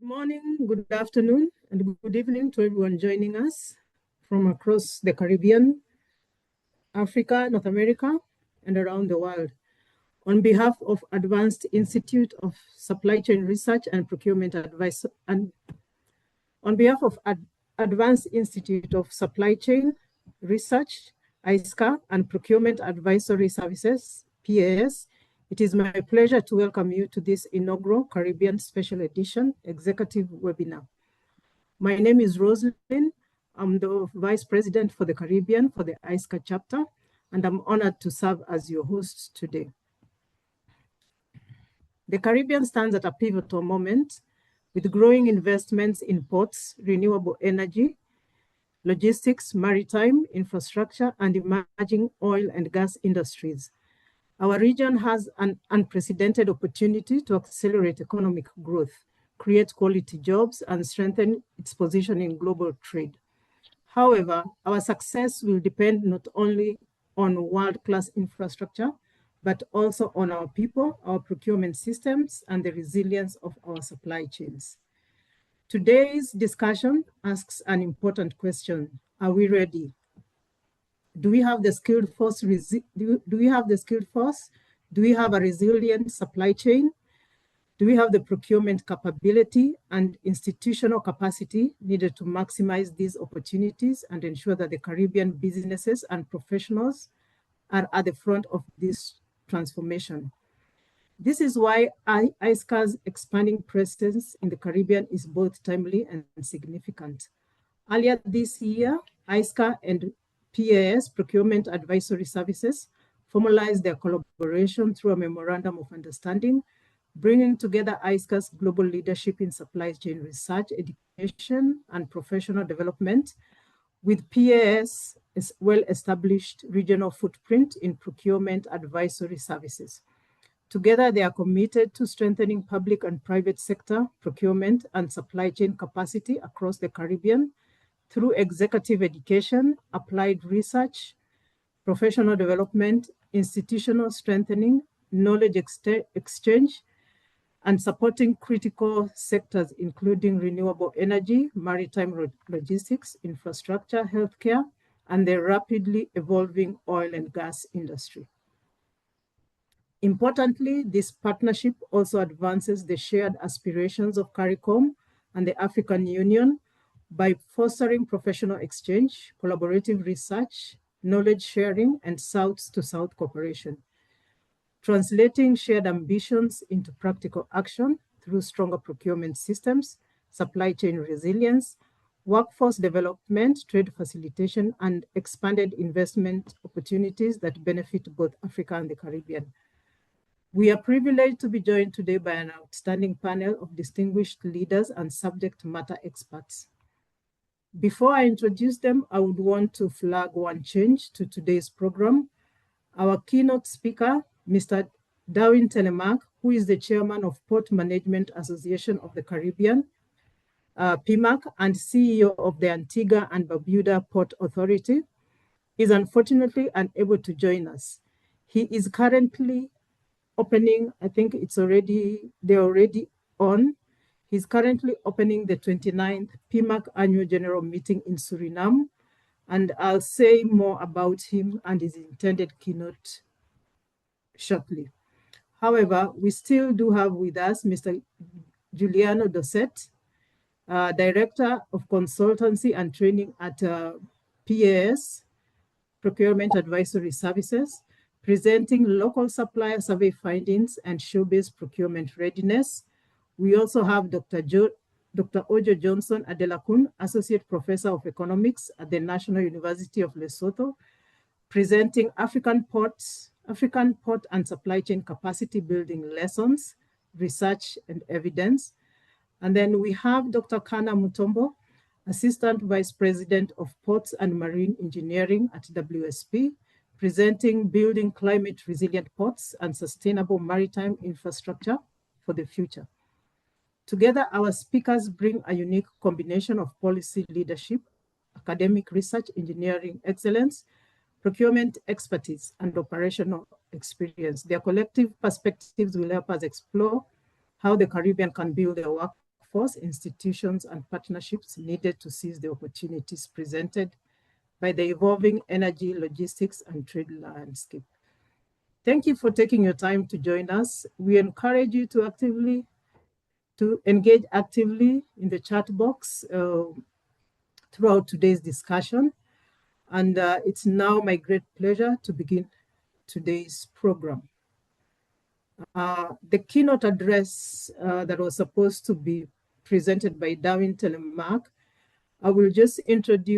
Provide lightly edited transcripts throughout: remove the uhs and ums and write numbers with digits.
Good morning, good afternoon, and good evening to everyone joining us from across the Caribbean, Africa, North America, and around the world. On behalf of Advanced Institute of Supply Chain Research and Procurement Advice, and on behalf of Advanced Institute of Supply Chain Research, 𝐏𝐸𝐶, and Procurement Advisory Services, PAS, it is my pleasure to welcome you to this inaugural Caribbean Special Edition Executive Webinar. My name is Rosalind. I'm the Vice President for the Caribbean for the 𝐏𝐸𝐶 chapter, and I'm honored to serve as your host today. The Caribbean stands at a pivotal moment with growing investments in ports, renewable energy, logistics, maritime infrastructure, and emerging oil and gas industries. Our region has an unprecedented opportunity to accelerate economic growth, create quality jobs, and strengthen its position in global trade. However, our success will depend not only on world-class infrastructure, but also on our people, our procurement systems, and the resilience of our supply chains. Today's discussion asks an important question. Are we ready? Do we have the skilled force? Do we have the skilled force? Do we have a resilient supply chain? Do we have the procurement capability and institutional capacity needed to maximize these opportunities and ensure that the Caribbean businesses and professionals are at the front of this transformation? This is why 𝐏𝐸𝐶's expanding presence in the Caribbean is both timely and significant. Earlier this year, 𝐏𝐸𝐶 and PAS, Procurement Advisory Services, formalized their collaboration through a memorandum of understanding, bringing together 𝐏𝐸𝐶's global leadership in supply chain research, education, and professional development with PAS' well-established regional footprint in procurement advisory services. Together, they are committed to strengthening public and private sector procurement and supply chain capacity across the Caribbean through executive education, applied research, professional development, institutional strengthening, knowledge exchange, and supporting critical sectors, including renewable energy, maritime logistics, infrastructure, healthcare, and the rapidly evolving oil and gas industry. Importantly, this partnership also advances the shared aspirations of CARICOM and the African Union by fostering professional exchange, collaborative research, knowledge sharing, and South-to-South cooperation, translating shared ambitions into practical action through stronger procurement systems, supply chain resilience, workforce development, trade facilitation, and expanded investment opportunities that benefit both Africa and the Caribbean. We are privileged to be joined today by an outstanding panel of distinguished leaders and subject matter experts. Before I introduce them, I would want to flag one change to today's program. Our keynote speaker, Mr. Darwin Telemark, who is the chairman of Port Management Association of the Caribbean, PMAC, and CEO of the Antigua and Barbuda Port Authority, is unfortunately unable to join us. He is currently opening, I think they're already on. He's currently opening the 29th PMAC Annual General Meeting in Suriname, and I'll say more about him and his intended keynote shortly. However, we still do have with us Mr. Giuliano Dosset, Director of Consultancy and Training at PAS, Procurement Advisory Services, presenting local supplier survey findings and show-based procurement readiness. We also have Dr. Ojo Johnson Adelakun, Associate Professor of Economics at the National University of Lesotho, presenting African port and supply chain capacity building lessons, research, and evidence. And then we have Dr. Kana Mutombo, Assistant Vice President of Ports and Marine Engineering at WSP, presenting building climate resilient ports and sustainable maritime infrastructure for the future. Together, our speakers bring a unique combination of policy leadership, academic research, engineering excellence, procurement expertise, and operational experience. Their collective perspectives will help us explore how the Caribbean can build a workforce, institutions, and partnerships needed to seize the opportunities presented by the evolving energy, logistics, and trade landscape. Thank you for taking your time to join us. We encourage you to engage actively in the chat box throughout today's discussion. And it's now my great pleasure to begin today's program. The keynote address that was supposed to be presented by Darwin Telemark, I will just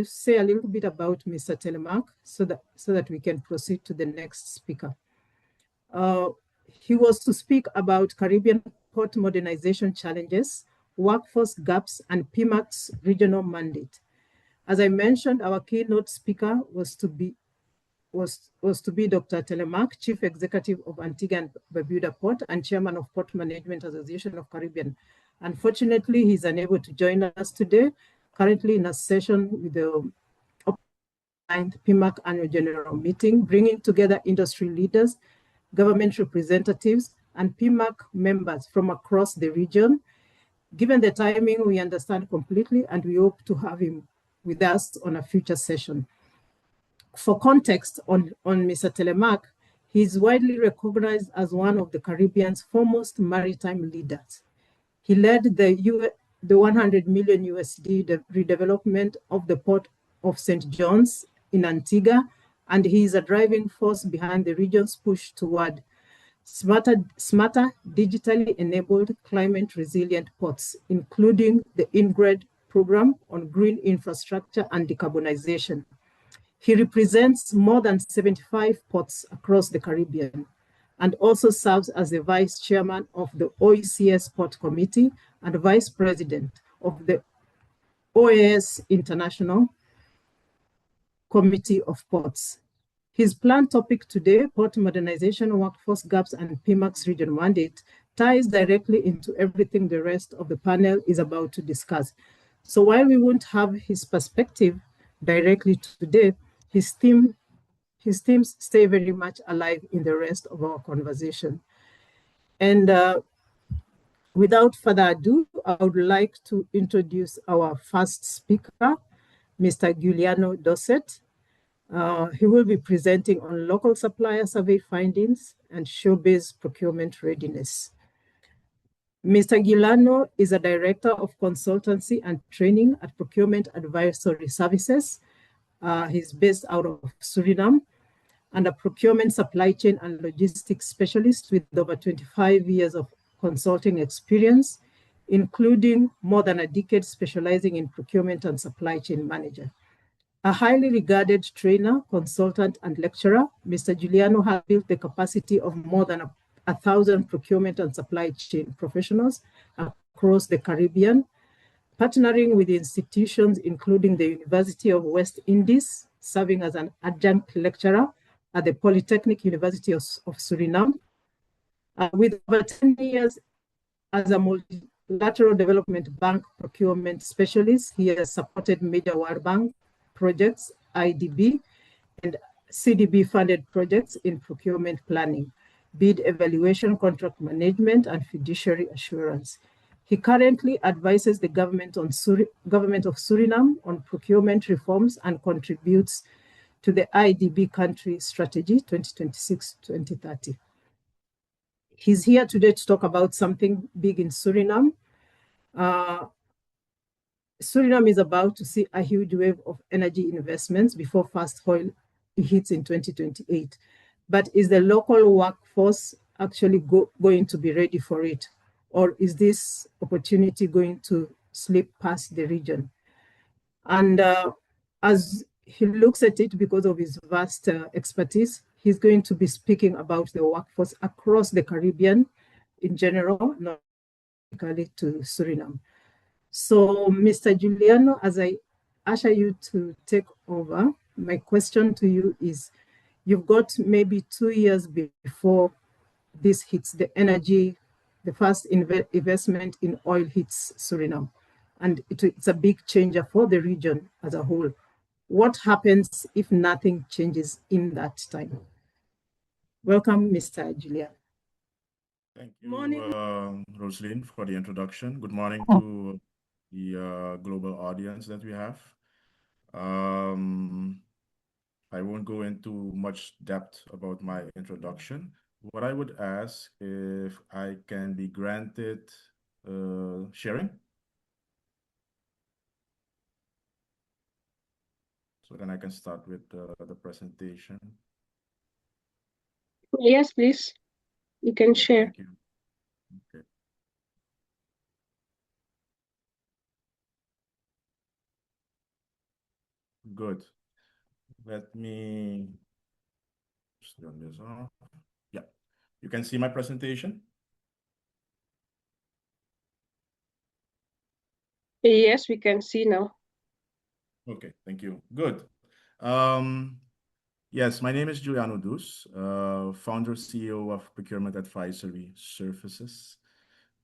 say a little bit about Mr. Telemark so that we can proceed to the next speaker. He was to speak about Caribbean port modernization challenges, workforce gaps, and PMAC's regional mandate. As I mentioned, our keynote speaker was to be Dr. Telemark, Chief Executive of Antigua and Barbuda Port and Chairman of Port Management Association of Caribbean. Unfortunately, he's unable to join us today, currently in a session with the PMAC Annual General Meeting, bringing together industry leaders, government representatives, and PMAC members from across the region. Given the timing, we understand completely, and we hope to have him with us on a future session. For context on Mr. Telemark, he is widely recognized as one of the Caribbean's foremost maritime leaders. He led the $100 million redevelopment of the port of St. John's in Antigua, and he is a driving force behind the region's push toward smarter, digitally enabled, climate-resilient ports, including the INGRED program on green infrastructure and decarbonization. He represents more than 75 ports across the Caribbean and also serves as the Vice Chairman of the OECS Port Committee and Vice President of the OAS International Committee of Ports. His planned topic today, port modernization, workforce gaps, and PMAC's regional mandate, ties directly into everything the rest of the panel is about to discuss. So while we won't have his perspective directly today, his themes stay very much alive in the rest of our conversation. And without further ado, I would like to introduce our first speaker, Mr. Giuliano Dosset. He will be presenting on local supplier survey findings and show-based procurement readiness. Mr. Giuliano is a director of consultancy and training at Procurement Advisory Services. He's based out of Suriname and a procurement supply chain and logistics specialist with over 25 years of consulting experience, including more than a decade specializing in procurement and supply chain management. A highly regarded trainer, consultant, and lecturer, Mr. Giuliano has built the capacity of more than 1,000 procurement and supply chain professionals across the Caribbean, partnering with institutions including the University of West Indies, serving as an adjunct lecturer at the Polytechnic University of Suriname. With over 10 years as a multilateral development bank procurement specialist, he has supported major World Bank projects, IDB, and CDB-funded projects in procurement planning, bid evaluation, contract management, and fiduciary assurance. He currently advises the government of Suriname on procurement reforms and contributes to the IDB country strategy 2026-2030. He's here today to talk about something big in Suriname. Suriname is about to see a huge wave of energy investments before fast oil hits in 2028. But is the local workforce actually going to be ready for it? Or is this opportunity going to slip past the region? And as he looks at it, because of his vast expertise, he's going to be speaking about the workforce across the Caribbean in general, not particularly to Suriname. So, Mr. Giuliano, as I usher you to take over, my question to you is, you've got maybe 2 years before this hits the energy, the first investment in oil hits Suriname, and it's a big changer for the region as a whole. What happens if nothing changes in that time? Welcome, Mr. Giuliano. Thank you, Morning. Rosaline, for the introduction. Good morning to the global audience that we have. Um, I won't go into much depth about my introduction. What I would ask if I can be granted sharing, so then I can start with the presentation. Yes, please. You can Yeah, share. thank you. Okay. Good. Let me just turn this off. Yeah, you can see my presentation. Yes, we can see now. Okay, thank you. Good. Um, yes, my name is Giuliano Dus, founder CEO of Procurement Advisory Services.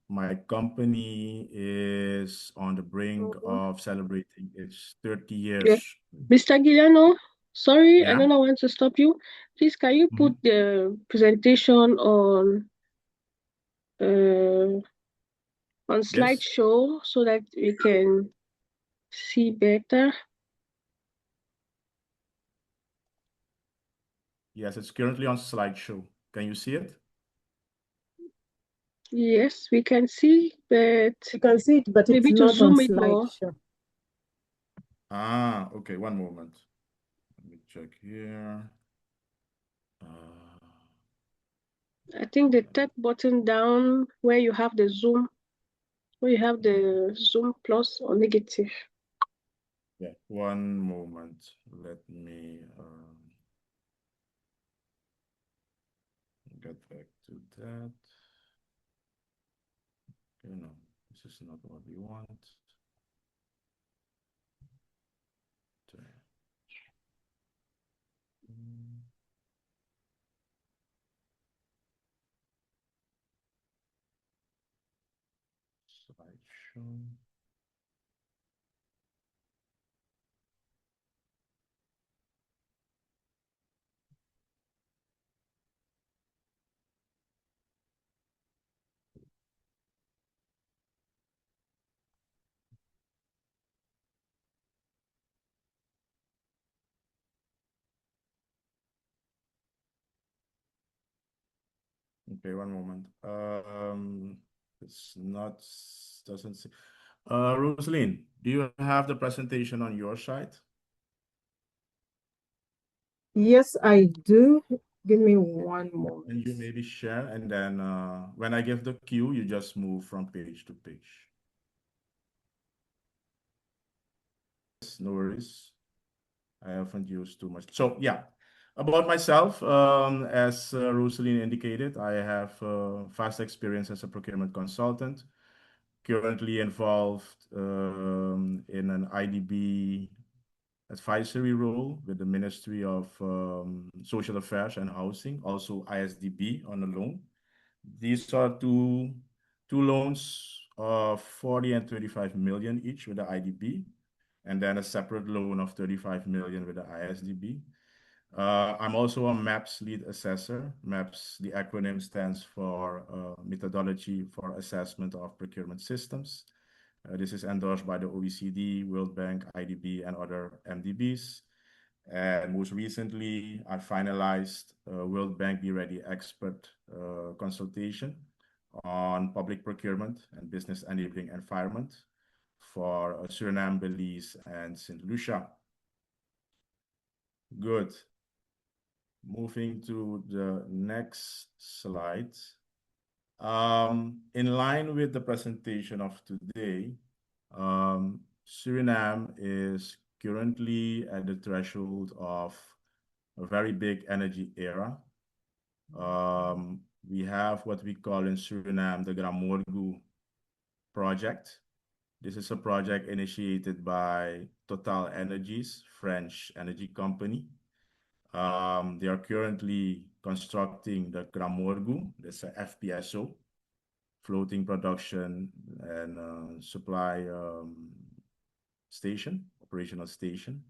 My company is on the brink of celebrating its 30 Yeah. years. Mr. Giuliano, sorry, I Yeah. don't want to stop you. Please, can you put the presentation uh, on Yes. slideshow so that we can see better? Yes, it's currently on slideshow. Can you see it? Yes, we can see, but You can see it, but it's maybe to not on zoom it more. slideshow. Ah, okay, one moment. Let me check here. I think the third button down where you have the zoom, where you have the zoom plus or negative. Yeah, one moment. Let me get back to that. Okay, no, this is not what we want. There. Slideshow. Okay, one moment. It's not, doesn't see. Rosaline, do you have the presentation on your side? Yes, I do. Give me one moment. And you maybe share, and then when I give the cue, you just move from page to page. No worries. I haven't used too much. So yeah, about myself, as Rosaline indicated, I have vast experience as a procurement consultant, currently involved in an IDB advisory role with the Ministry of Social Affairs and Housing, also ISDB on a loan. These are two loans of 40 and 25 million each with the IDB, and then a separate loan of 35 million with the ISDB. I'm also a MAPS lead assessor. MAPS, the acronym stands for Methodology for Assessment of Procurement Systems. This is endorsed by the OECD, World Bank, IDB, and other MDBs. And most recently, I finalized World Bank Be Ready expert consultation on public procurement and business enabling environment for Suriname, Belize, and St. Lucia. Good. Moving to the next slide. In line with the presentation of today, Suriname is currently at the threshold of a very big energy era. We have what we call in Suriname the 𝐏𝐸𝐺𝐵 project. This is a project initiated by Total Energies, French energy company. They are currently constructing the 𝐏𝐸𝐺𝐵, that's a FPSO, floating production and supply station, operational station.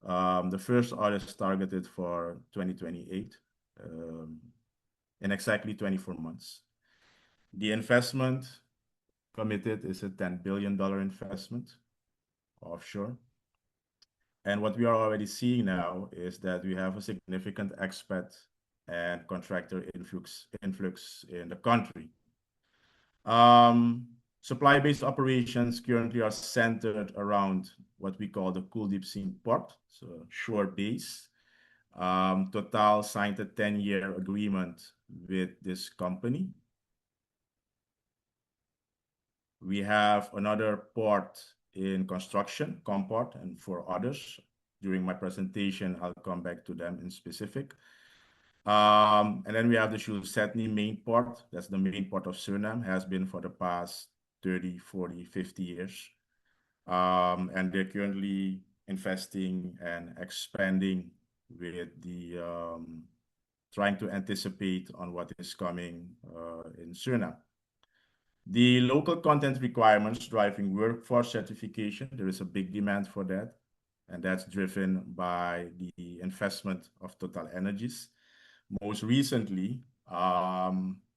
The first audit is targeted for 2028 in exactly 24 months. The investment committed is a $10 billion investment offshore. And what we are already seeing now is that we have a significant expat and contractor influx in the country. Supply-based operations currently are centered around what we call the Kuldeep port, so shore base. Total signed a 10-year agreement with this company. We have another port in construction, Comport, and 4 others. During my presentation, I'll come back to them in specific. And then we have the 𝐏𝐶 main port. That's the main port of Suriname, has been for the past 30, 40, 50 years. And they're currently investing and expanding with the trying to anticipate on what is coming in Suriname. The local content requirements driving workforce certification, there is a big demand for that. And that's driven by the investment of Total Energies. Most recently, Petronas,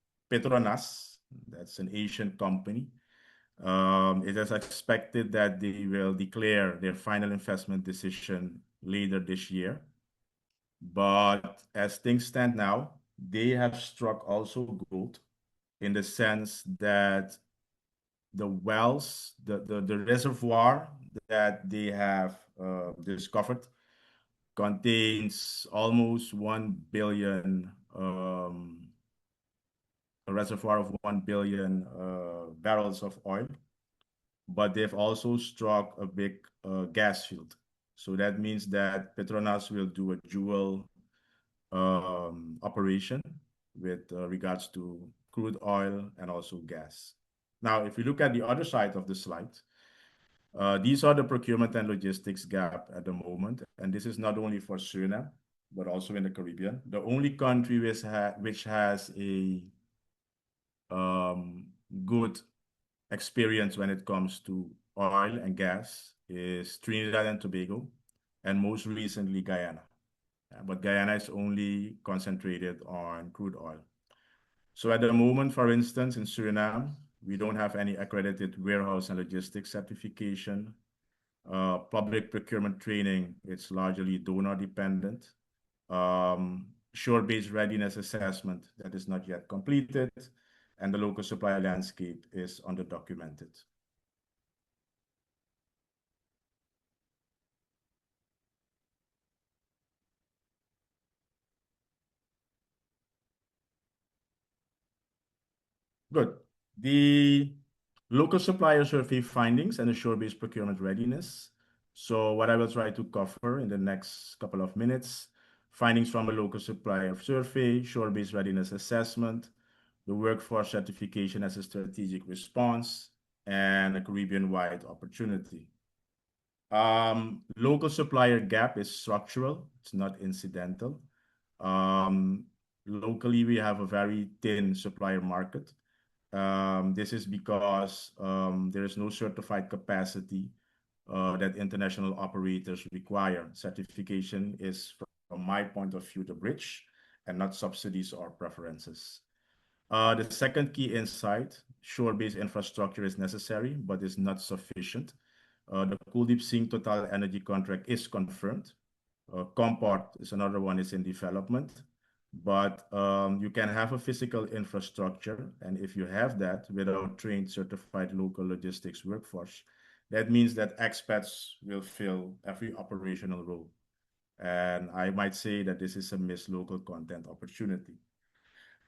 that's an Asian company, it is expected that they will declare their final investment decision later this year. But as things stand now, they have struck also gold in the sense that the wells, the reservoir that they have discovered contains almost 1 billion, a reservoir of 1 billion barrels of oil, but they've also struck a big gas field. So that means that Petronas will do a dual operation with regards to crude oil and also gas. Now, if you look at the other side of the slide, these are the procurement and logistics gap at the moment, and this is not only for Suriname, but also in the Caribbean. The only country which has a good experience when it comes to oil and gas is Trinidad and Tobago, and most recently Guyana. But Guyana is only concentrated on crude oil. So at the moment, for instance, in Suriname, we don't have any accredited warehouse and logistics certification. Public procurement training, it's largely donor dependent. Shore-based readiness assessment that is not yet completed, and the local supply landscape is underdocumented. Good. The local supplier survey findings and the shore-based procurement readiness. So what I will try to cover in the next couple of minutes, findings from a local supplier survey, shore-based readiness assessment, the workforce certification as a strategic response, and a Caribbean-wide opportunity. Local supplier gap is structural, it's not incidental. Locally, we have a very thin supplier market. This is because there is no certified capacity that international operators require. Certification is, from my point of view, the bridge and not subsidies or preferences. The second key insight, shore-based infrastructure is necessary, but is not sufficient. The Kuldeep Total Energy contract is confirmed. Comport is another one, is in development. But you can have a physical infrastructure, and if you have that without trained, certified local logistics workforce, that means that expats will fill every operational role. And I might say that this is a missed local content opportunity.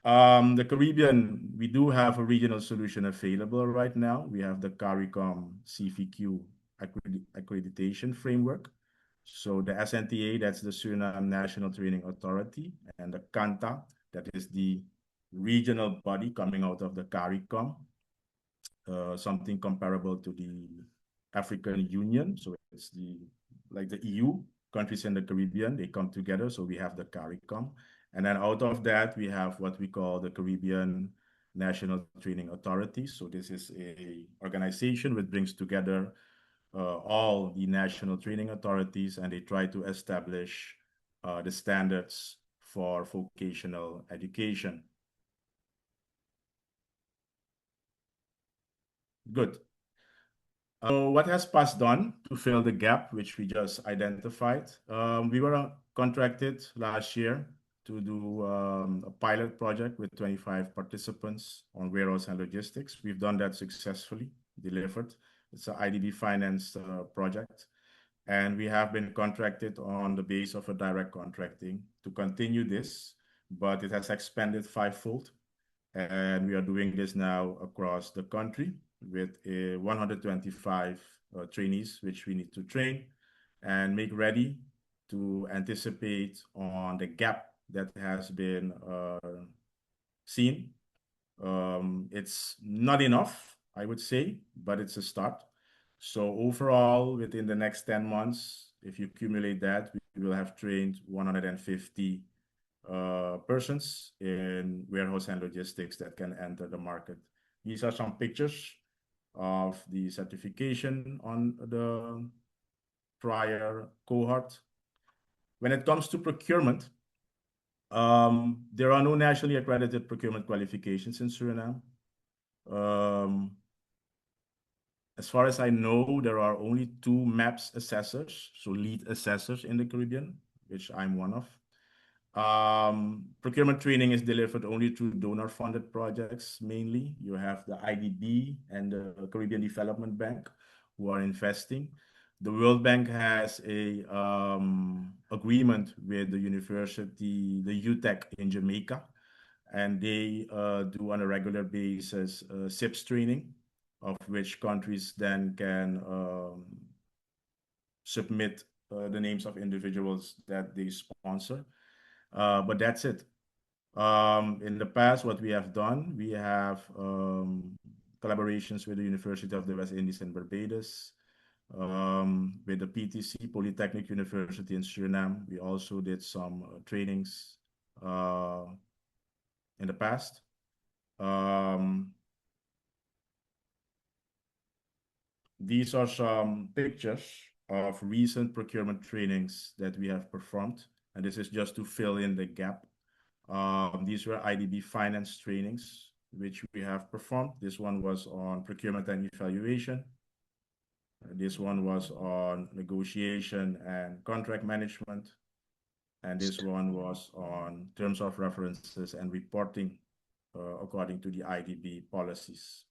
The Caribbean, we do have a regional solution available right now. We have the CARICOM CVQ accreditation framework. So the SNTA, that's the Suriname National Training Authority, and the CANTA, that is the regional body coming out of the CARICOM, something comparable to the African Union. So it's like the EU, countries in the Caribbean, they come together. So we have the CARICOM. And then out of that, we have what we call the Caribbean National Training Authority. So this is an organization which brings together all the national training authorities, and they try to establish the standards for vocational education. Good. So what has PAS done to fill the gap, which we just identified? We were contracted last year to do a pilot project with 25 participants on warehouse and logistics. We've done that successfully, delivered. It's an IDB finance project. And we have been contracted on the base of a direct contracting to continue this, but it has expanded fivefold. And we are doing this now across the country with 125 trainees, which we need to train and make ready to anticipate on the gap that has been seen. It's not enough, I would say, but it's a start. So overall, within the next 10 months, if you accumulate that, we will have trained 150 persons in warehouse and logistics that can enter the market. These are some pictures of the certification on the prior cohort. When it comes to procurement, there are no nationally accredited procurement qualifications in Suriname. As far as I know, there are only 2 MAPS assessors, so lead assessors in the Caribbean, which I'm one of. Procurement training is delivered only through donor-funded projects, mainly. You have the IDB and the Caribbean Development Bank who are investing. The World Bank has a agreement with the university, the UTEC in Jamaica, and they do on a regular basis SIPS training, of which countries then can submit the names of individuals that they sponsor. But that's it. In the past, what we have done, we have collaborations with the University of the West Indies and Barbados, with the PTC, Polytechnic University in Suriname. We also did some trainings in the past. These are some pictures of recent procurement trainings that we have performed. And this is just to fill in the gap. These were IDB finance trainings, which we have performed. This one was on procurement and evaluation. This one was on negotiation and contract management. And this one was on terms of references and reporting according to the IDB policies.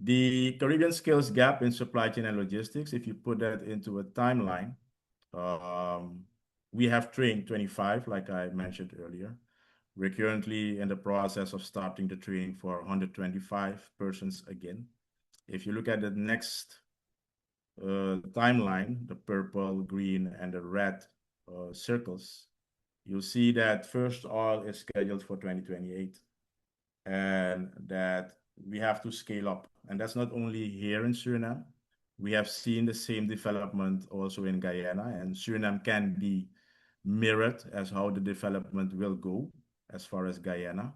The Caribbean skills gap in supply chain and logistics, if you put that into a timeline, we have trained 25, like I mentioned earlier. We're currently in the process of starting the training for 125 persons again. If you look at the next timeline, the purple, green, and the red circles, you'll see that first oil is scheduled for 2028, and that we have to scale up. And that's not only here in Suriname. We have seen the same development also in Guyana, and Suriname can be mirrored as how the development will go as far as Guyana.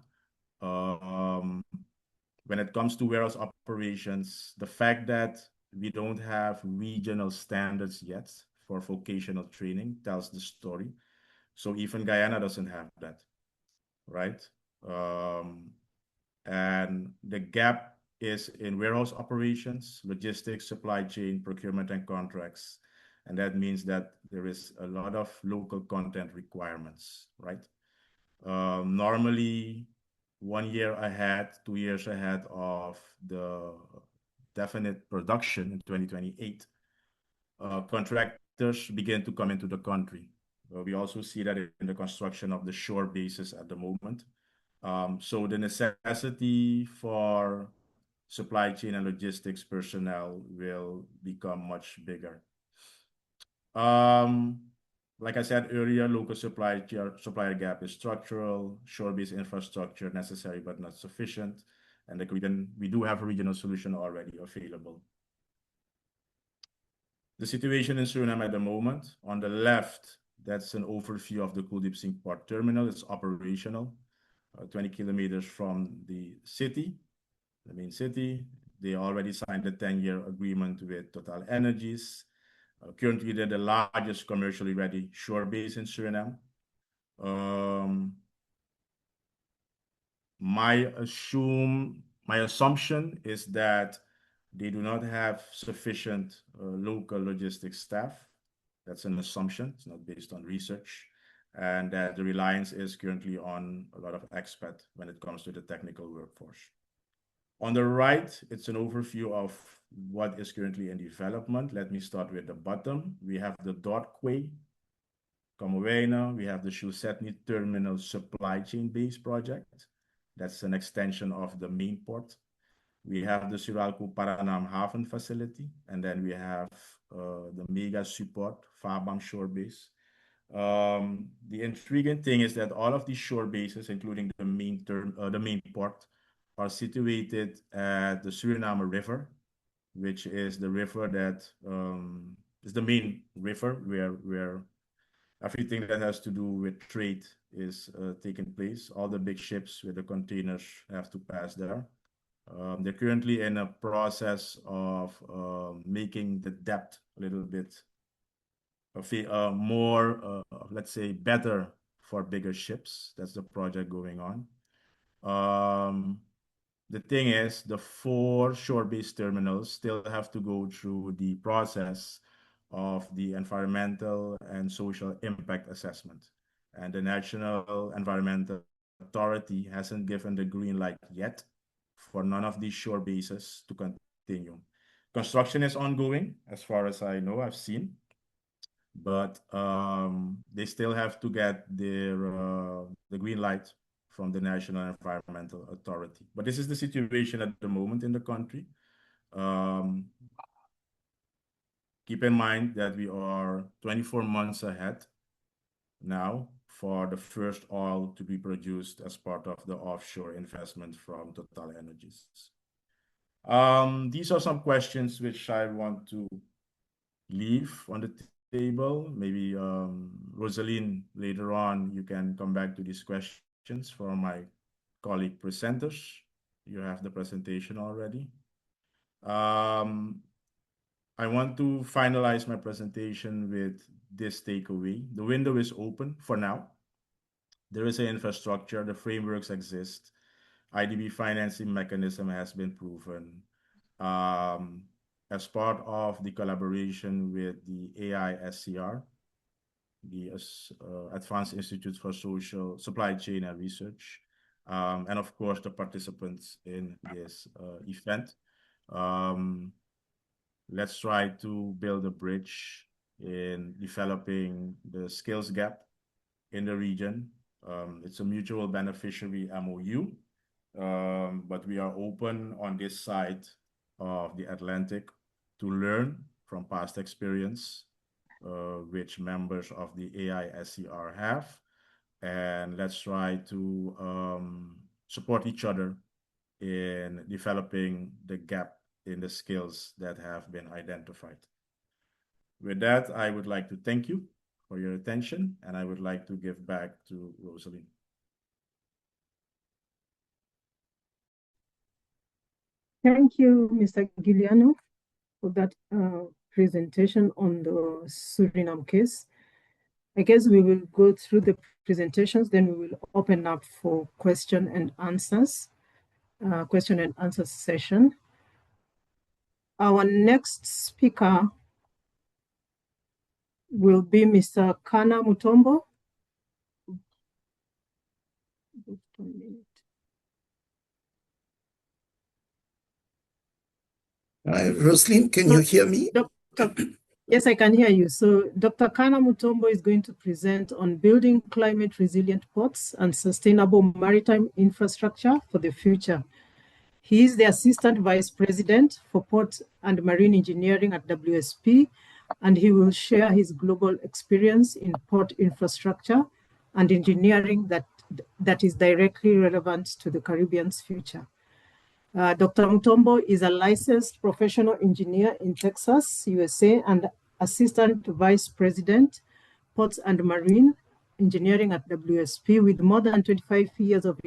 When it comes to warehouse operations, the fact that we don't have regional standards yet for vocational training tells the story. So even Guyana doesn't have that, right? And the gap is in warehouse operations, logistics, supply chain, procurement, and contracts. And that means that there is a lot of local content requirements, right? Normally, 1 year ahead, 2 years ahead of the definite production in 2028, contractors begin to come into the country. We also see that in the construction of the shore bases at the moment. So the necessity for supply chain and logistics personnel will become much bigger. Like I said earlier, local supplier gap is structural, shore-based infrastructure necessary but not sufficient, and we do have a regional solution already available. The situation in Suriname at the moment, on the left, that's an overview of the 𝐏𝐶 port terminal. It's operational, 20 kilometers from the city, the main city. They already signed a 10-year agreement with TotalEnergies. Currently, they're the largest commercially ready shore base in Suriname. My assume My assumption is that they do not have sufficient local logistics staff. That's an assumption. It's not based on research. And that the reliance is currently on a lot of expat when it comes to the technical workforce. On the right, it's an overview of what is currently in development. Let me start with the bottom. We have the 𝐏𝐶𝐫𝐭𝐬. We have the 𝐏𝐶 terminal supply chain based project. That's an extension of the main port. We have the Suralco Paranam Haven facility, and then we have the mega support Fabam shore base. The intriguing thing is that all of these shore bases, including the main port, are situated at the Suriname River, which is the river that is the main river where everything that has to do with trade is taking place. All the big ships with the containers have to pass there. They're currently in a process of making the depth a little bit more, let's say, better for bigger ships. That's the project going on. The thing is, the 4 shore-based terminals still have to go through the process of the environmental and social impact assessment. And the National Environmental Authority hasn't given the green light yet for none of these shore bases to continue. Construction is ongoing, as far as I know, I've seen, but they still have to get their the green light from the National Environmental Authority. But this is the situation at the moment in the country. Keep in mind that we are 24 months ahead now for the first oil to be produced as part of the offshore investment from TotalEnergies. These are some questions which I want to leave on the table. Maybe Rosaline, later on, you can come back to these questions for my colleague presenters. You have the presentation already. I want to finalize my presentation with this takeaway. The window is open for now. There is an infrastructure, the frameworks exist. IDB financing mechanism has been proven. As part of the collaboration with the AISCR, the Advanced Institute for Social Supply Chain and Research, and of course the participants in this event. Let's try to build a bridge in developing the skills gap in the region. It's a mutual beneficiary MOU, but we are open on this side of the Atlantic to learn from past experience, which members of the AISCR have, and let's try to support each other in developing the gap in the skills that have been identified. With that, I would like to thank you for your attention, and I would like to give back to Rosaline. Thank you, Mr. Giuliano, for that presentation on the Suriname case. I guess we will go through the presentations, then we will open up for question and answer session. Our next speaker will be Mr. Kana Mutombo. Rosaline, can you hear me? Yes, I can hear you. So Dr. Kana Mutombo is going to present on building climate resilient ports and sustainable maritime infrastructure for the future. He is the Assistant Vice President for Port and Marine Engineering at WSP, and he will share his global experience in port infrastructure and engineering that is directly relevant to the Caribbean's future. Dr. Mutombo is a licensed professional engineer in Texas, USA, and Assistant Vice President, Ports and Marine Engineering at WSP, with more than 25 years of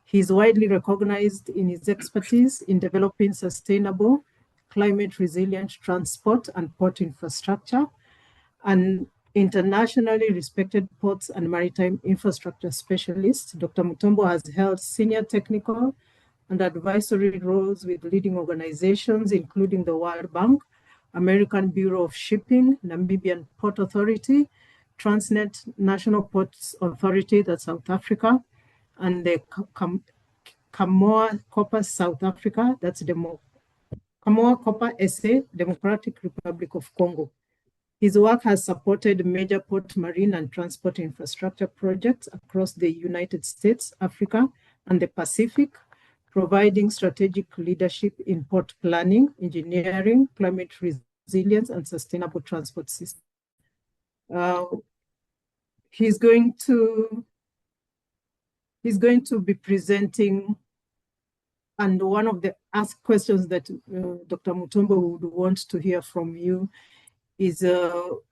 He is widely recognized in his expertise in developing sustainable, climate resilient transport and port infrastructure. And internationally respected ports and maritime infrastructure specialist. Dr. Mutombo has held senior technical and advisory roles with leading organizations, including the World Bank, American Bureau of Shipping, Namibian Port Authority, Transnet National Ports Authority, that's South Africa, and the Kamoa Copper South Africa, that's Kamoa Copper SA, Democratic Republic of Congo. His work has supported major port, marine, and transport infrastructure projects across the United States, Africa, and the Pacific, providing strategic leadership in port planning, engineering, climate resilience, and sustainable transport systems. He's going to be presenting, and one of the asked questions that Dr. Mutombo would want to hear from you is the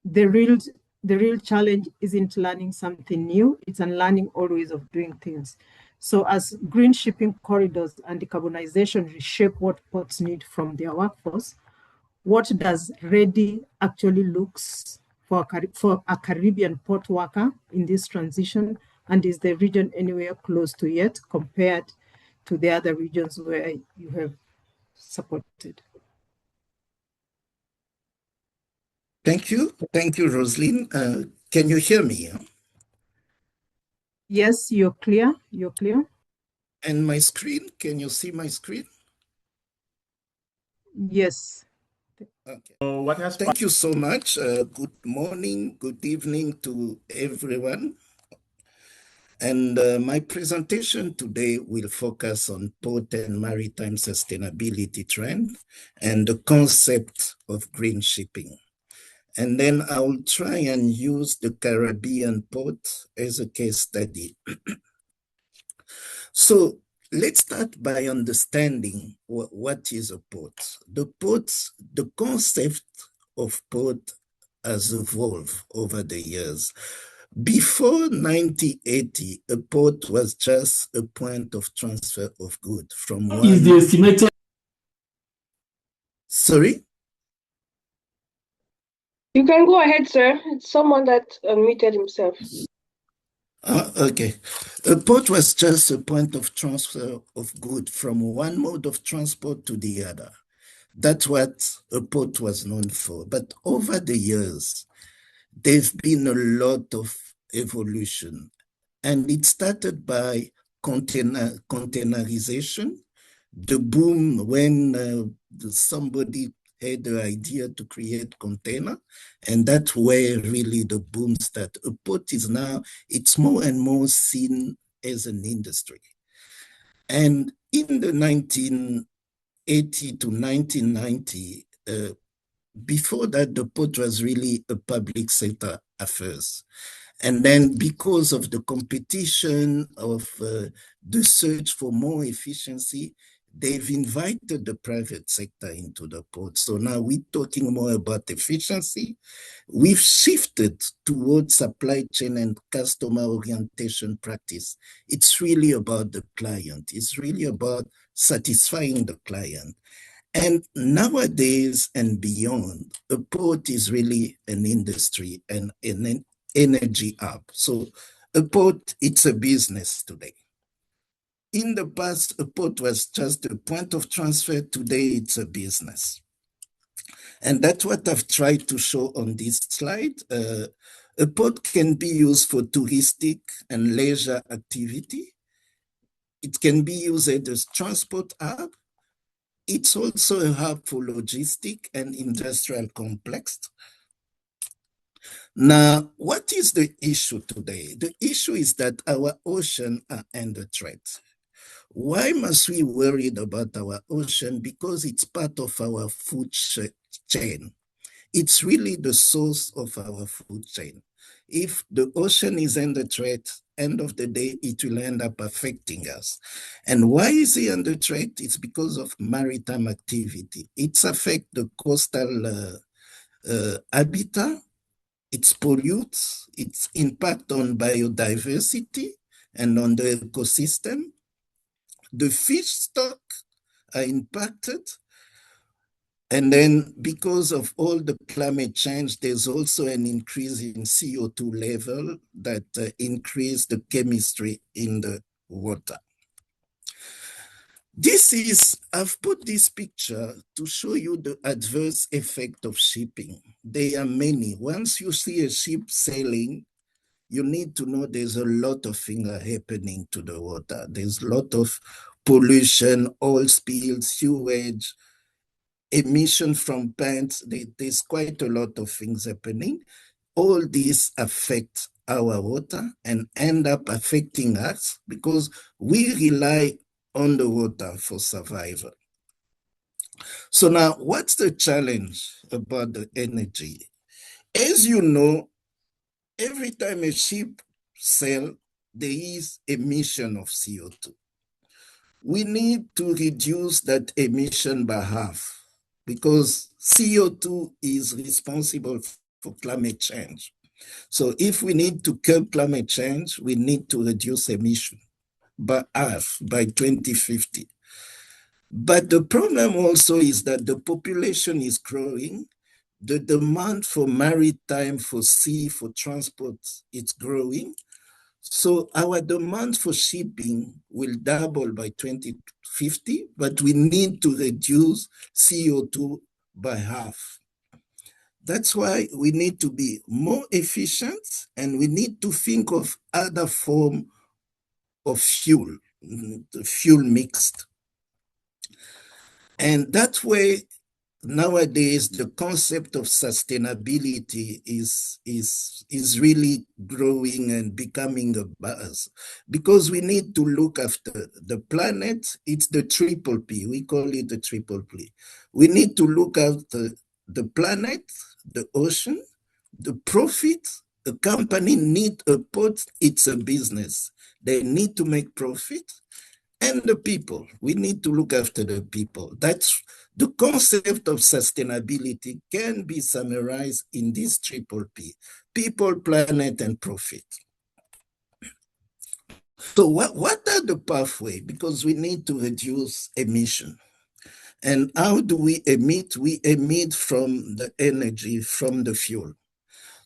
real challenge isn't learning something new, it's unlearning old ways of doing things. So as green shipping corridors and decarbonization reshape what ports need from their workforce, what does ready actually looks for a Caribbean port worker in this transition? And is the region anywhere close to yet compared to the other regions where you have supported? Thank you, Rosaline. Can you hear me? Yes, you're clear. And my screen, can you see my screen? Yes. Okay. So thank you so much. Good morning, good evening to everyone. And my presentation today will focus on port and maritime sustainability trend and the concept of green shipping. And then I will try and use the Caribbean port as a case study. So let's start by understanding what is a port. The concept of port has evolved over the years. Before 1980, a port was just a point of transfer of goods from one. Is the estimated? Sorry? You can go ahead, sir. It's someone that unmuted himself. Okay. A port was just a point of transfer of goods from one mode of transport to the other. That's what a port was known for. But over the years, there's been a lot of evolution. And it started by containerization, the boom when somebody had the idea to create container, and that's where really the boom started. A port is now, it's more and more seen as an industry. And in the 1980 to 1990, before that, the port was really a public sector affairs. And then because of the competition of the search for more efficiency, they've invited the private sector into the port. So now we're talking more about efficiency. We've shifted towards supply chain and customer orientation practice. It's really about the client. It's really about satisfying the client. And nowadays and beyond, a port is really an industry and an energy hub. So a port, it's a business today. In the past, a port was just a point of transfer. Today, it's a business. And that's what I've tried to show on this slide. A port can be used for touristic and leisure activity. It can be used as a transport hub. It's also a hub for logistic and industrial complex. Now, what is the issue today? The issue is that our oceans are under threat. Why must we worry about our ocean? Because it's part of our food chain. It's really the source of our food chain. If the ocean is under threat, end of the day, it will end up affecting us. And why is it under threat? It's because of maritime activity. It's affect the coastal habitat, it pollutes, its impact on biodiversity and on the ecosystem. The fish stock are impacted. And then because of all the climate change, there's also an increase in CO2 level that increase the chemistry in the water. I've put this picture to show you the adverse effect of shipping. There are many. Once you see a ship sailing, you need to know there's a lot of things are happening to the water. There's a lot of pollution, oil spills, sewage, emission from plants. There's quite a lot of things happening. All these affect our water and end up affecting us because we rely on the water for survival. So now, what's the challenge about the energy? As you know, every time a ship sails, there is emission of CO2. We need to reduce that emission by half because CO2 is responsible for climate change. So if we need to curb climate change, we need to reduce emission by half by 2050. But the problem also is that the population is growing. The demand for maritime, for sea, for transport, it's growing. So our demand for shipping will double by 2050, but we need to reduce CO2 by half. That's why we need to be more efficient and we need to think of other form of fuel, the fuel mixed. And that way, nowadays, the concept of sustainability is really growing and becoming a buzz because we need to look after the planet. It's the triple P. We call it the triple P. We need to look after the planet, the ocean, the profit. A company need a port, it's a business. They need to make profit. And the people, we need to look after the people. That's the concept of sustainability can be summarized in this triple P: people, planet, and profit. So what are the pathways? Because we need to reduce emission. And how do we emit? We emit from the energy, from the fuel.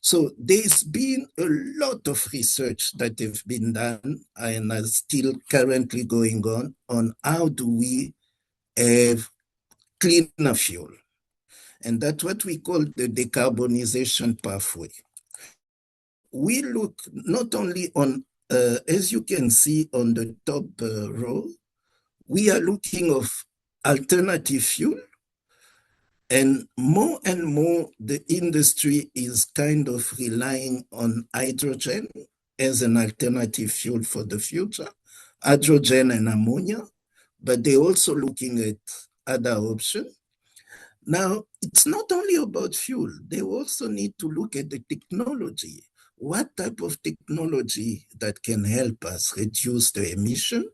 So there's been a lot of research that have been done and are still currently going on how do we have cleaner fuel. And that's what we call the decarbonization pathway. We look not only on, as you can see on the top row, we are looking of alternative fuel. And more the industry is kind of relying on hydrogen as an alternative fuel for the future, hydrogen and ammonia, but they're also looking at other options. Now, it's not only about fuel, they also need to look at the technology. What type of technology that can help us reduce the emission?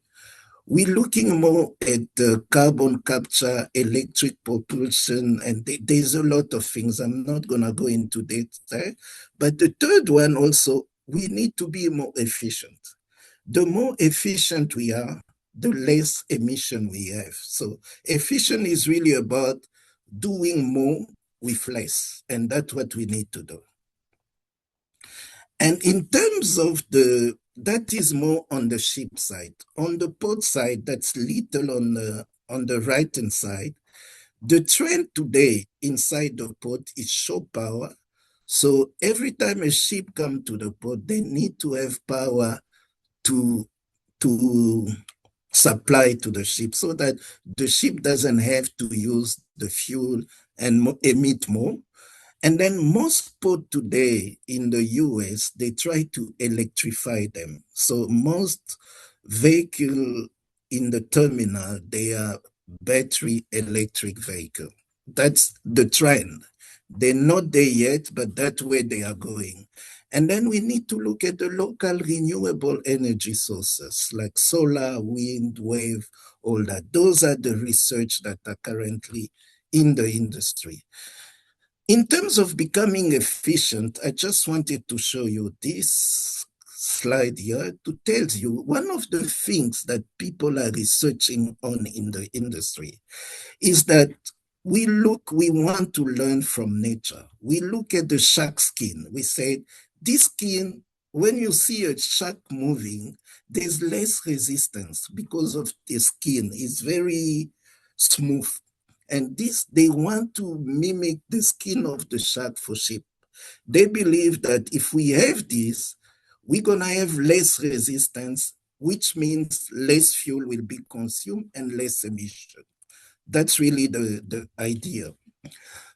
We're looking more at the carbon capture, electric propulsion, and there's a lot of things. I'm not going to go into detail. But the third one also, we need to be more efficient. The more efficient we are, the less emission we have. So efficient is really about doing more with less, and that's what we need to do. And in terms of that is more on the ship side. On the port side, that's little on the right-hand side. The trend today inside the port is shore power. So every time a ship comes to the port, they need to have power to supply to the ship so that the ship doesn't have to use the fuel and emit more. And then most ports today in the US, they try to electrify them. So most vehicles in the terminal, they are battery electric vehicle. That's the trend. They're not there yet, but that's where they are going. And then we need to look at the local renewable energy sources like solar, wind, wave, all that. Those are the research that are currently in the industry. In terms of becoming efficient, I just wanted to show you this slide here to tell you one of the things that people are researching on in the industry is that we want to learn from nature. We look at the shark skin. We say, this skin, when you see a shark moving, there's less resistance because of the skin. It's very smooth. And they want to mimic the skin of the shark for ship. They believe that if we have this, we're going to have less resistance, which means less fuel will be consumed and less emission. That's really the idea.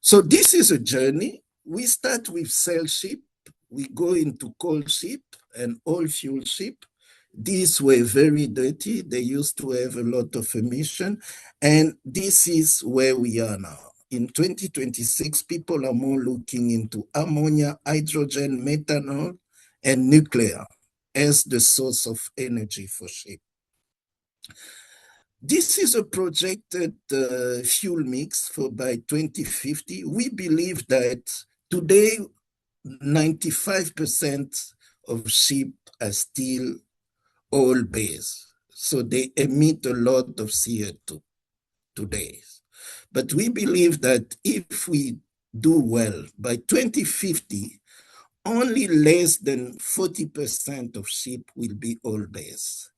So this is a journey. We start with sail ship. We go into coal ship and oil fuel ship. These were very dirty. They used to have a lot of emission. And this is where we are now. In 2026, people are more looking into ammonia, hydrogen, methanol, and nuclear as the source of energy for ship. This is a projected fuel mix for by 2050. We believe that today, 95% of ship are still oil-based. So they emit a lot of CO2 today. But we believe that if we do well, by 2050, only less than 40% of ship will be oil-based.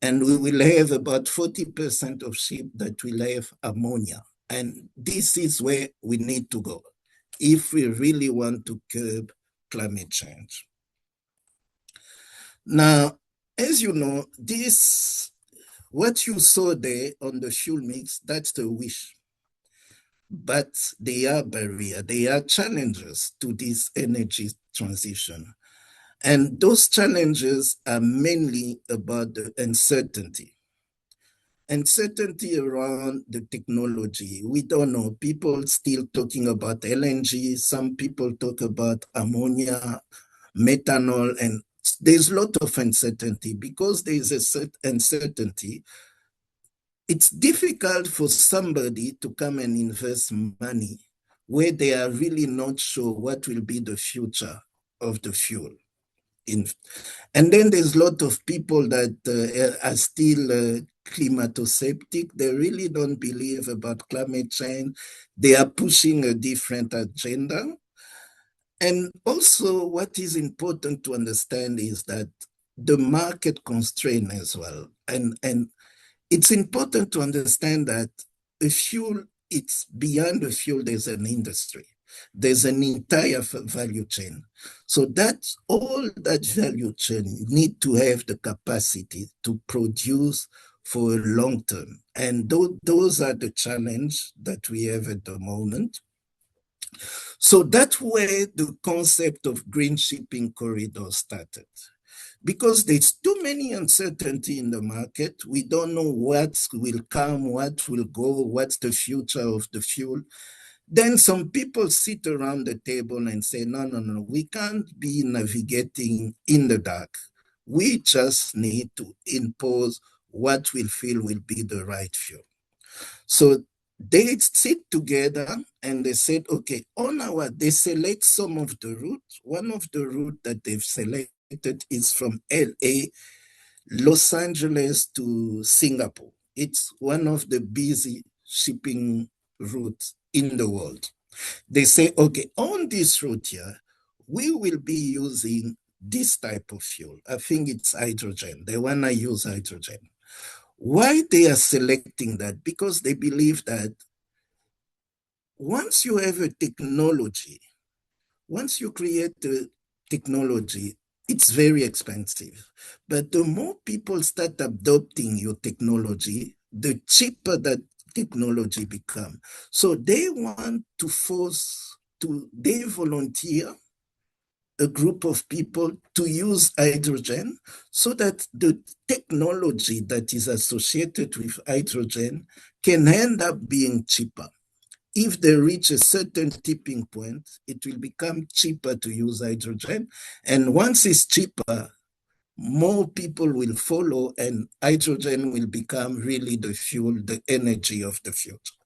And we will have about 40% of ship that will have ammonia. And this is where we need to go if we really want to curb climate change. Now, as you know, what you saw there on the fuel mix, that's the wish. But there are barriers, there are challenges to this energy transition. And those challenges are mainly about the uncertainty. Uncertainty around the technology. We don't know. People still talking about LNG. Some people talk about ammonia, methanol, and there's a lot of uncertainty. Because there's a uncertainty, it's difficult for somebody to come and invest money where they are really not sure what will be the future of the fuel. And then there's a lot of people that are still climato-sceptic. They really don't believe about climate change. They are pushing a different agenda. And also what is important to understand is that the market constraint as well. And it's important to understand that a fuel, it's beyond the fuel, there's an industry. There's an entire value chain. So that's all that value chain need to have the capacity to produce for a long term. And those are the challenge that we have at the moment. So that's where the concept of green shipping corridor started. Because there's too many uncertainty in the market. We don't know what will come, what will go, what's the future of the fuel. Then some people sit around the table and say, no, we can't be navigating in the dark. We just need to impose what we feel will be the right fuel. So they sit together and they said, okay, they select some of the routes. One of the routes that they've selected is from LA, Los Angeles to Singapore. It's one of the busy shipping routes in the world. They say, okay, on this route here, we will be using this type of fuel. I think it's hydrogen. They want to use hydrogen. Why they are selecting that? Because they believe that once you have a technology, once you create a technology, it's very expensive. But the more people start adopting your technology, the cheaper that technology become. So they want to they volunteer a group of people to use hydrogen so that the technology that is associated with hydrogen can end up being cheaper. If they reach a certain tipping point, it will become cheaper to use hydrogen. And once it's cheaper, more people will follow and hydrogen will become really the fuel, the energy of the future.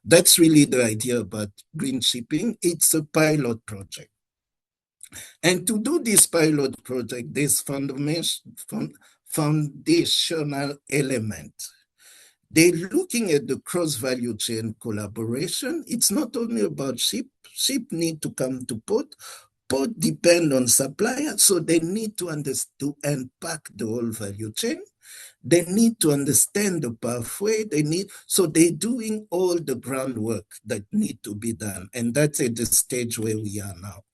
That's really the idea about green shipping. It's a pilot project. And to do this pilot project, there's foundational element. They're looking at the cross-value chain collaboration. It's not only about ship. Ship need to come to port. Port depend on supplier, so they need to understand, to unpack the whole value chain. They need to understand the pathway. So they're doing all the groundwork that need to be done. And that's at the stage where we are now.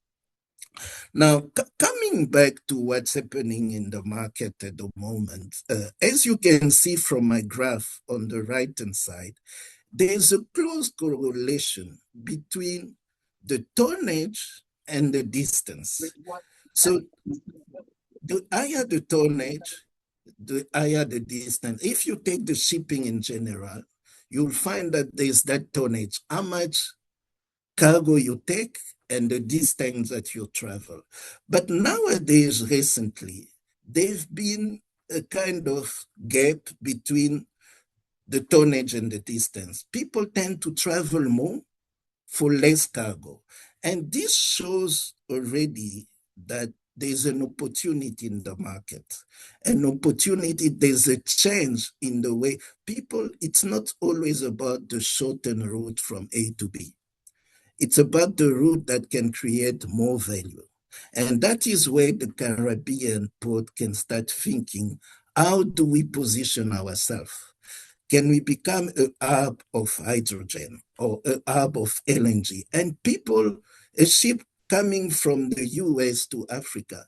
Now, coming back to what's happening in the market at the moment, as you can see from my graph on the right-hand side, there's a close correlation between the tonnage and the distance. So the higher the tonnage, the higher the distance. If you take the shipping in general, you'll find that there's that tonnage, how much cargo you take and the distance that you travel. But nowadays, recently, there's been a kind of gap between the tonnage and the distance. People tend to travel more for less cargo. And this shows already that there's an opportunity in the market. An opportunity, there's a change in the way people, it's not always about the shortened route from A to B. It's about the route that can create more value. And that is where the Caribbean port can start thinking, how do we position ourselves? Can we become a hub of hydrogen or a hub of LNG? And people, a ship coming from the US to Africa,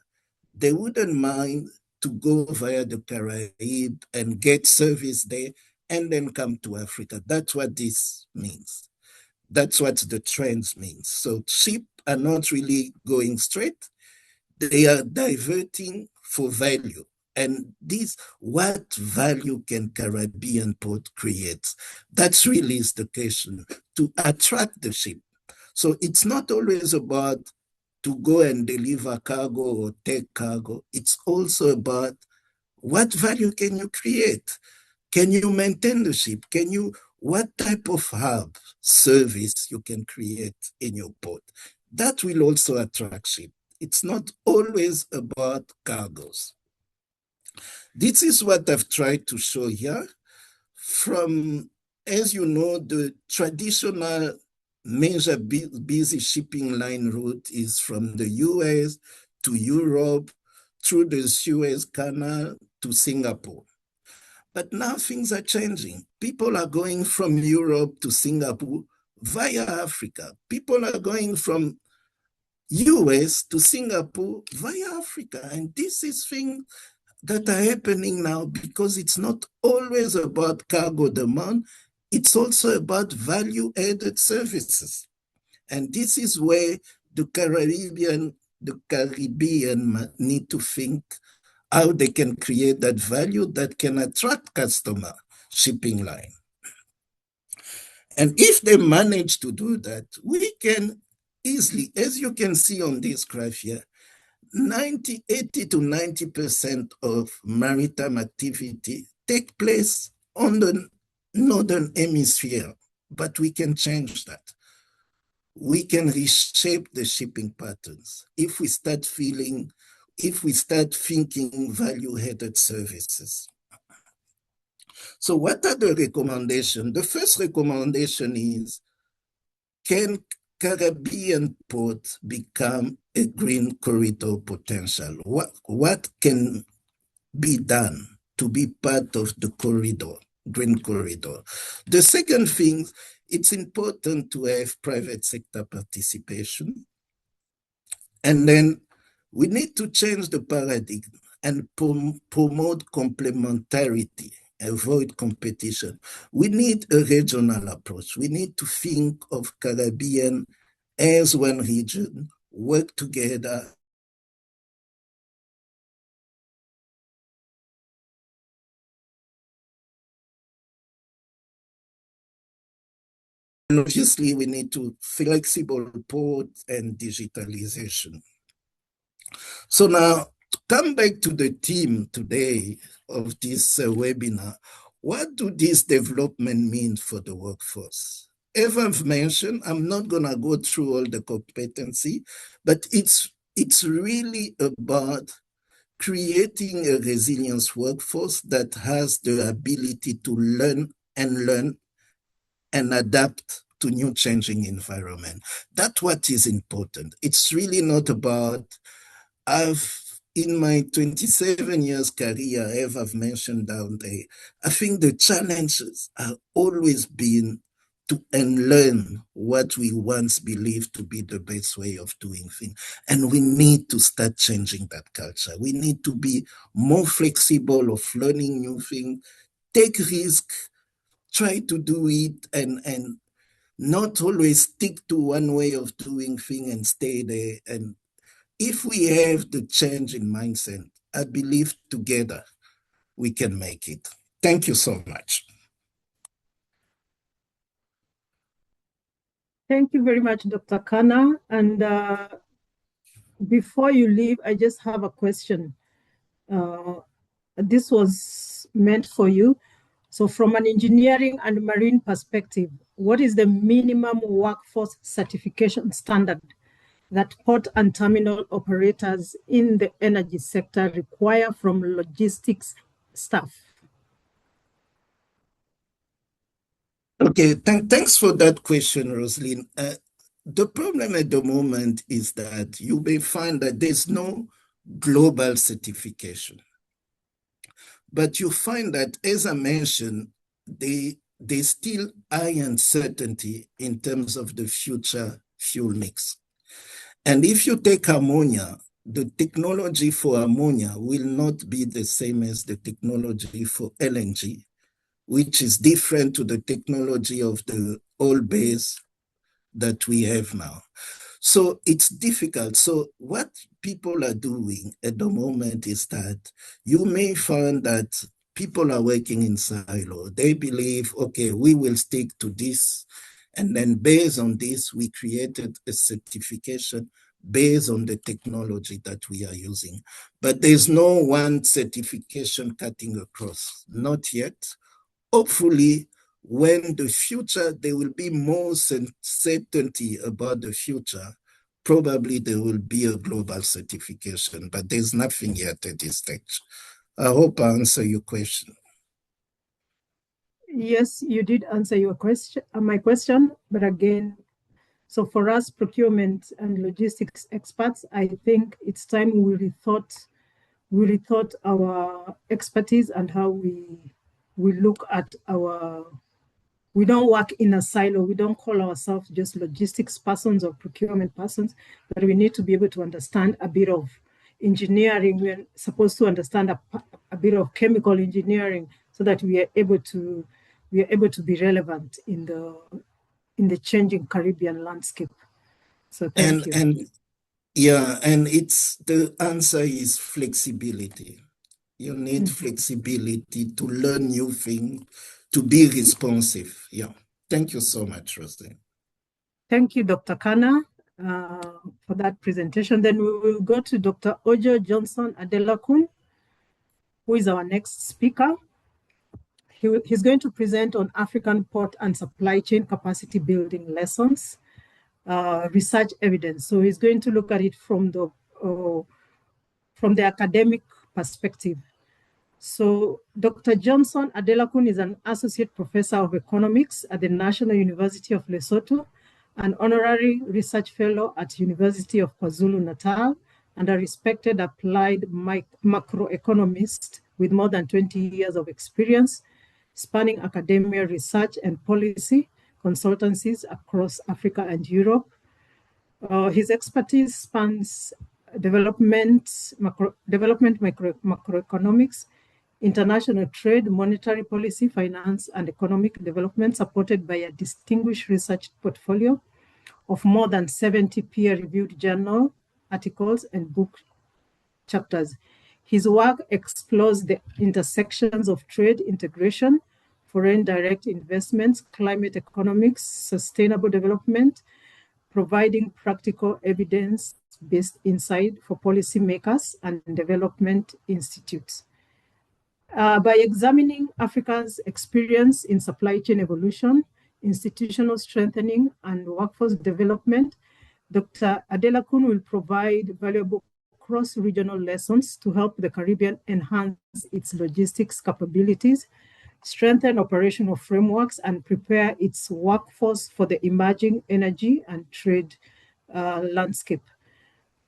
they wouldn't mind to go via the Caribbean and get service there and then come to Africa. That's what this means. That's what the trends means. So ships are not really going straight. They are diverting for value. And this, what value can Caribbean port create? That's really is the question, to attract the ship. So it's not always about to go and deliver cargo or take cargo. It's also about what value can you create? Can you maintain the ship? What type of hub service you can create in your port? That will also attract ship. It's not always about cargoes. This is what I've tried to show here. From, as you know, the traditional major busy shipping line route is from the US to Europe, through the Suez Canal to Singapore. But now things are changing. People are going from Europe to Singapore via Africa. People are going from US to Singapore via Africa. And this is things that are happening now because it's not always about cargo demand. It's also about value-added services. And this is where the Caribbean need to think how they can create that value that can attract customer shipping line. And if they manage to do that, we can easily, as you can see on this graph here, 80 to 90% of maritime activity take place on the northern hemisphere, but we can change that. We can reshape the shipping patterns if we start thinking value-added services. So what are the recommendations? The first recommendation is, can Caribbean ports become a green corridor potential? What can be done to be part of the corridor, green corridor? The second thing, it's important to have private sector participation. And then we need to change the paradigm and promote complementarity, avoid competition. We need a regional approach. We need to think of Caribbean as one region, work together. And obviously, we need to flexible port and digitalization. So now, to come back to the theme today of this webinar, what do these development mean for the workforce? As I've mentioned, I'm not gonna go through all the competency, but it's really about creating a resilience workforce that has the ability to learn and learn and adapt to new changing environment. That's what is important. It's really not about, in my 27 years career, as I've mentioned down there, I think the challenges have always been to unlearn what we once believed to be the best way of doing things. And we need to start changing that culture. We need to be more flexible of learning new things, take risk, try to do it, and not always stick to one way of doing things and stay there. And if we have the change in mindset, I believe together we can make it. Thank you so much. Thank you very much, Dr. Kana. And before you leave, I just have a question. This was meant for you. So from an engineering and marine perspective, what is the minimum workforce certification standard that port and terminal operators in the energy sector require from logistics staff? Okay, thanks for that question, Rosalind. The problem at the moment is that you may find that there's no global certification. But you find that, as I mentioned, there's still high uncertainty in terms of the future fuel mix. And if you take ammonia, the technology for ammonia will not be the same as the technology for LNG, which is different to the technology of the oil base that we have now. So it's difficult. So what people are doing at the moment is that you may find that people are working in silo. They believe, okay, we will stick to this. And then based on this, we created a certification based on the technology that we are using. But there's no one certification cutting across, not yet. Hopefully, when the future, there will be more certainty about the future, probably there will be a global certification, but there's nothing yet at this stage. I hope I answer your question. Yes, you did answer your question, my question, but again, so for us procurement and logistics experts, I think it's time we rethought our expertise and how we look at we don't work in a silo. We don't call ourselves just logistics persons or procurement persons, but we need to be able to understand a bit of engineering. We're supposed to understand a bit of chemical engineering so that we are able to be relevant in the changing Caribbean landscape. So thank you. And the answer is flexibility. You need flexibility to learn new things, to be responsive. Yeah. Thank you so much, Rosie. Thank you, Dr. Kana, for that presentation. Then we will go to Dr. Ojo Johnson Adelakun, who is our next speaker. He's going to present on African port and supply chain capacity building lessons, research evidence. So he's going to look at it from the academic perspective. So Dr. Johnson Adelakun is an associate professor of economics at the National University of Lesotho, an honorary research fellow at University of KwaZulu-Natal, and a respected applied macroeconomist with more than 20 years of experience spanning academia, research, and policy consultancies across Africa and Europe. His expertise spans development, macroeconomics, international trade, monetary policy, finance, and economic development, supported by a distinguished research portfolio of more than 70 peer-reviewed journal articles and book chapters. His work explores the intersections of trade integration, foreign direct investments, climate economics, sustainable development, providing practical evidence-based insight for policymakers and development institutes. By examining Africa's experience in supply chain evolution, institutional strengthening, and workforce development, Dr. Adelakun will provide valuable cross-regional lessons to help the Caribbean enhance its logistics capabilities, strengthen operational frameworks, and prepare its workforce for the emerging energy and trade landscape.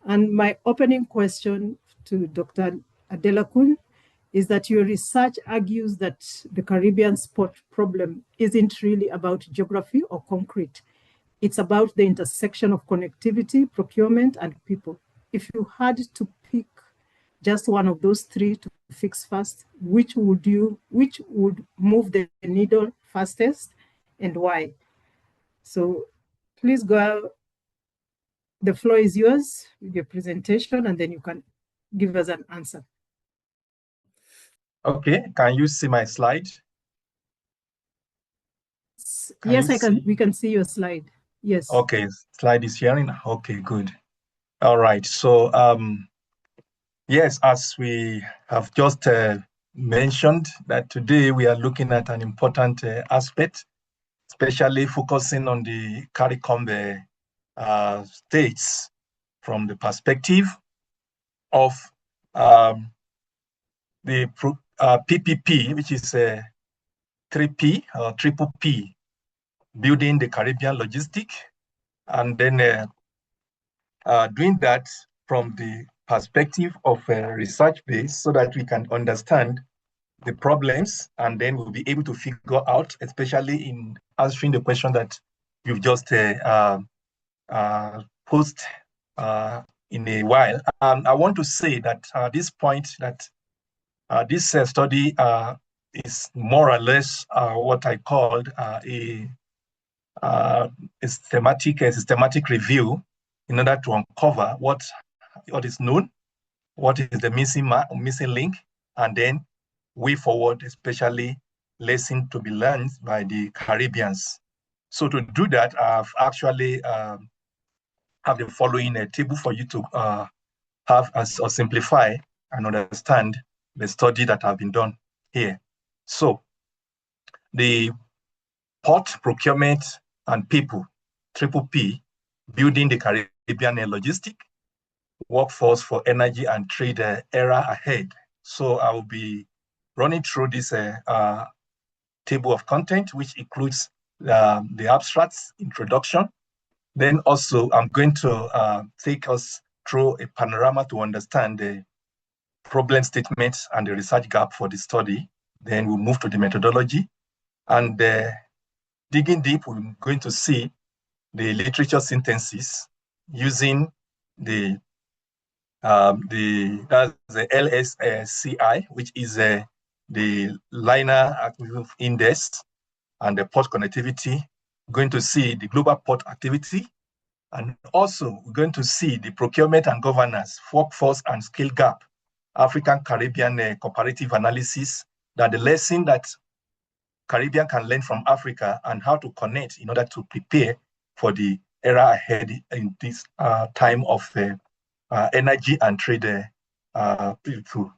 And my opening question to Dr. Adelakunle is that your research argues that the Caribbean sport problem isn't really about geography or concrete. It's about the intersection of connectivity, procurement, and people. If you had to pick just one of those three to fix first, which would move the needle fastest and why? So please go. The floor is yours with your presentation, and then you can give us an answer. Okay, can you see my slide? Yes, we can see your slide. Yes. Okay, slide is sharing. Okay, good. All right. So, yes, as we have just mentioned, that today we are looking at an important aspect, especially focusing on the CARICOM states from the perspective of the PPP, which is 3P or triple P, building the Caribbean logistic, and then doing that from the perspective of a research base so that we can understand the problems, and then we'll be able to figure out, especially in answering the question that you've just posed in a while. I want to say that at this point that this study is more or less what I called a systematic review in order to uncover what is known, what is the missing link, and then way forward, especially lesson to be learned by the Caribbeans. So to do that, I've actually have the following table for you to have as or simplify and understand the study that have been done here. So the port, procurement, and people, triple P, building the Caribbean logistic workforce for energy and trade era ahead. So I will be running through this table of content, which includes the abstracts, introduction. Then also I'm going to take us through a panorama to understand the problem statements and the research gap for the study. Then we'll move to the methodology. And digging deep, we're going to see the literature synthesis using the LSCI, which is the liner acquisition index and the port connectivity. We're going to see the global port activity, and also we're going to see the procurement and governance, workforce and skill gap, African Caribbean comparative analysis, that the lesson that Caribbean can learn from Africa and how to connect in order to prepare for the era ahead in this time of energy and trade.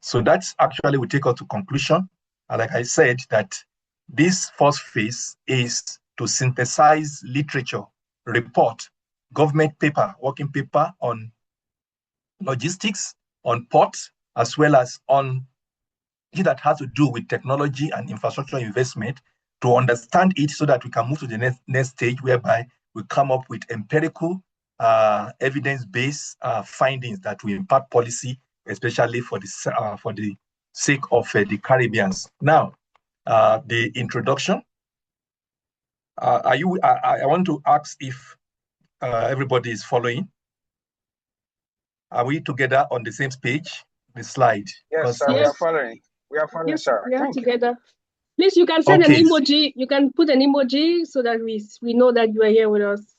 So that's actually will take us to conclusion. And like I said, that this first phase is to synthesize literature, report, government paper, working paper on logistics, on ports, as well as on that has to do with technology and infrastructure investment, to understand it so that we can move to the next stage, whereby we come up with empirical evidence-based findings that will impact policy, especially for the sake of the Caribbeans. Now, the introduction. I want to ask if everybody is following. Are we together on the same page? The slide. Yes, sir, we are following. We are following, Yes, sir. we are Thank together. you. Please, you can send Okay. an emoji. You can put an emoji so that we know that you are here with us.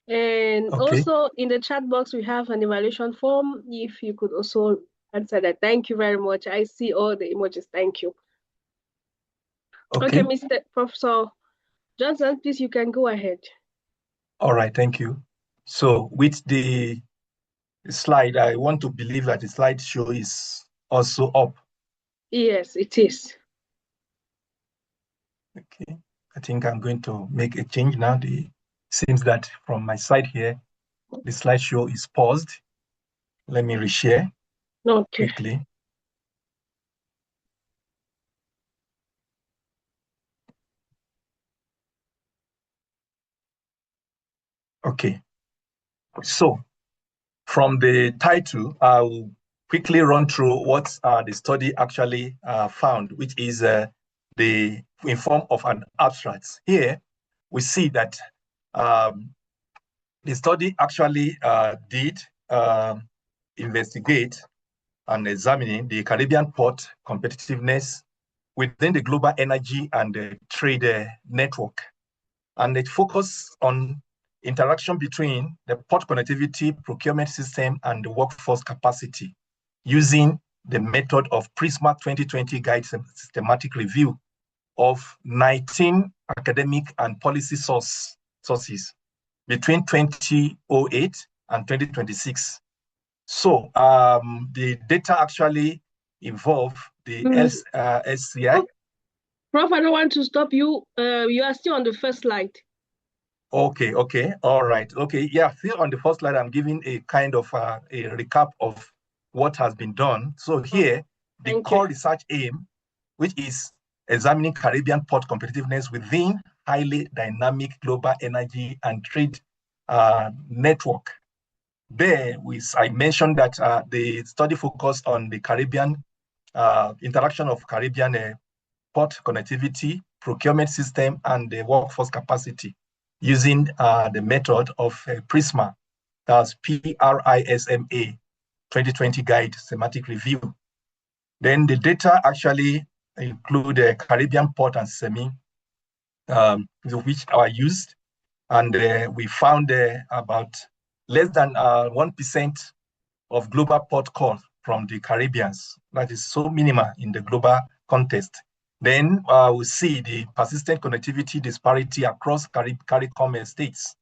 And Okay. also in the chat box, we have an evaluation form. If you could also answer that. Thank you very much. I see all the emojis. Thank you. Okay, Mr. Professor Johnson, please, you can go ahead. All right, thank you. So with the slide, I want to believe that the slideshow is also up. Yes, it is. Okay, I think I'm going to make a change now. It seems that from my side here, the slideshow is paused. Let me reshare Okay. quickly. Okay. So from the title, I'll quickly run through what the study actually found, which is in form of an abstract. Here, we see that the study actually did investigate and examining the Caribbean port competitiveness within the global energy and trade network. And it focused on interaction between the port connectivity procurement system and the workforce capacity using the method of PRISMA 2020 guide systematic review of 19 academic and policy sources between 2008 and 2026. So the data actually involve the SCI. Prof, I don't want to stop you. You are still on the first slide. Okay, all right. Okay, yeah, still on the first slide, I'm giving a kind of a recap of what has been done. So here, the core research aim, which is examining Caribbean port competitiveness within highly dynamic global energy and trade network. There, I mentioned that the study focused on the Caribbean interaction of Caribbean port connectivity, procurement system, and the workforce capacity using the method of PRISMA, that's PRISMA 2020 guide thematic review. Then the data actually include a Caribbean port and semi, which are used, and we found about less than 1% of global port calls from the Caribbeans. That is so minimal in the global context. Then we see the persistent connectivity disparity across CARICOM states.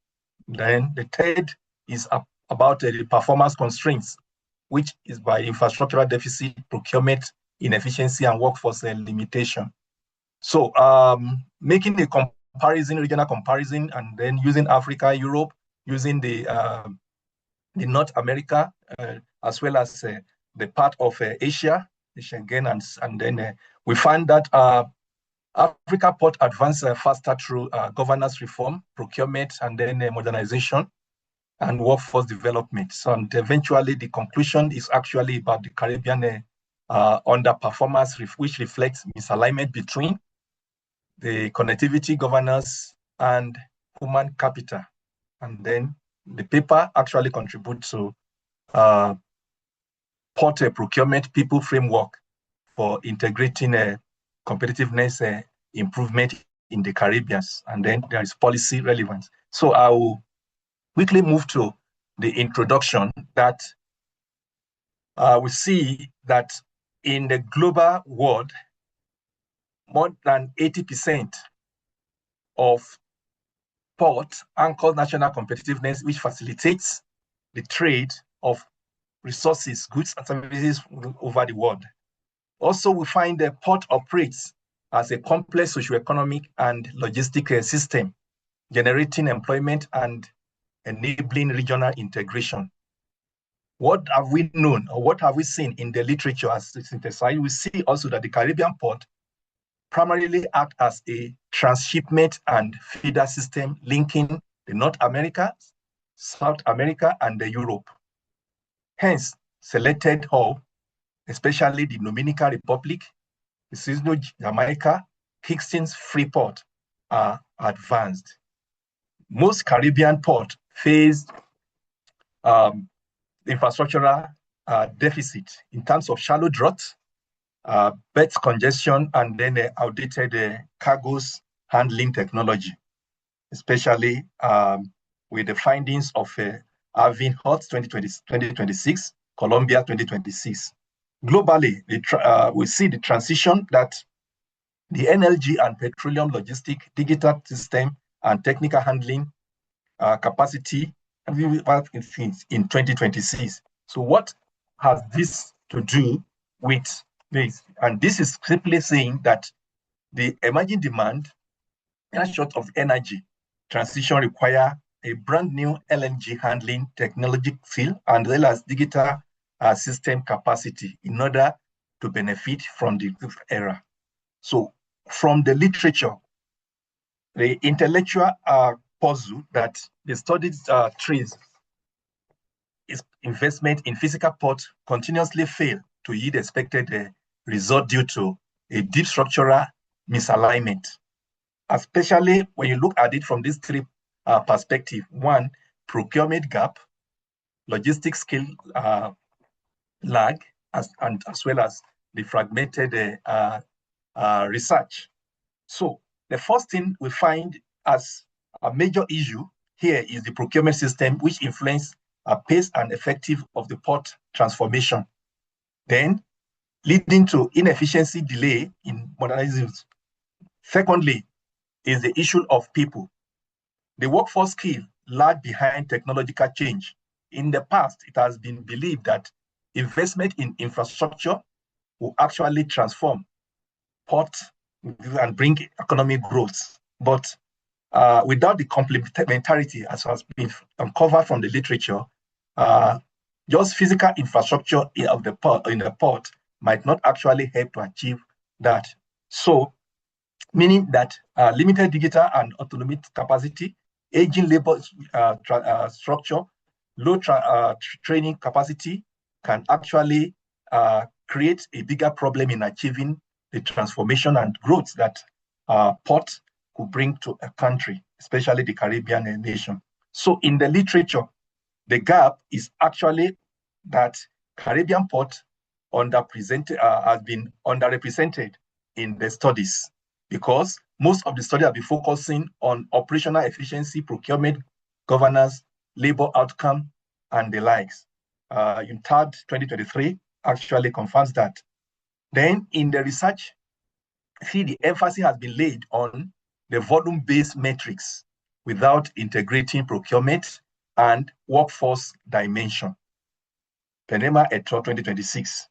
Then the third is about the performance constraints, which is by infrastructural deficit, procurement inefficiency, and workforce limitation. So making the comparison, regional comparison, and then using Africa, Europe, using the North America, as well as the part of Asia, the Schengen, and then we find that Africa port advanced faster through governance reform, procurement, and then modernization and workforce development. So, and eventually the conclusion is actually about the Caribbean underperformance, which reflects misalignment between the connectivity, governance, and human capital. And then the paper actually contributes to port procurement people framework for integrating competitiveness improvement in the Caribbean, and then there is policy relevance. So I will quickly move to the introduction that we see that in the global world, more than 80% of port anchors national competitiveness, which facilitates the trade of resources, goods, and services over the world. Also, we find the port operates as a complex socioeconomic and logistic system, generating employment and enabling regional integration. What have we known, or what have we seen in the literature as synthesized? We see also that the Caribbean port primarily act as a transshipment and feeder system linking the North America, South America, and the Europe. Hence, selected hub, especially the Dominican Republic, the seasonal Jamaica, Kingston's Freeport are advanced. Most Caribbean ports face infrastructural deficit in terms of shallow drought, berth congestion, and then outdated cargoes handling technology, especially with the findings of Irving Hot 2026, Colombia 2026. Globally, we see the transition that the NLG and petroleum logistic digital system and technical handling capacity in 2026. So what has this to do with this? And this is simply saying that the emerging demand in short of energy transition require a brand new LNG handling technology field and well as digital system capacity in order to benefit from the era. So from the literature, the intellectual puzzle that the study trace is investment in physical port continuously fail to yield expected result due to a deep structural misalignment, especially when you look at it from these three perspectives. One, procurement gap, logistics skill lag, as well as the fragmented research. So the first thing we find as a major issue here is the procurement system, which influence pace and effective of the port transformation. Then leading to inefficiency, delay in modernization. Secondly, is the issue of people. The workforce skill lag behind technological change. In the past, it has been believed that investment in infrastructure will actually transform port and bring economic growth. But without the complementarity, as has been uncovered from the literature, just physical infrastructure of the port might not actually help to achieve that. So, meaning that limited digital and autonomous capacity, aging labor structure, low training capacity can actually create a bigger problem in achieving the transformation and growth that port could bring to a country, especially the Caribbean nation. So in the literature, the gap is actually that Caribbean port has been underrepresented in the studies, because most of the studies have been focusing on operational efficiency, procurement, governance, labor outcome, and the likes. UNTAD 2023 actually confirms that. Then in the research, see, the emphasis has been laid on the volume-based metrics without integrating procurement and workforce dimension. Penema et al. 2026.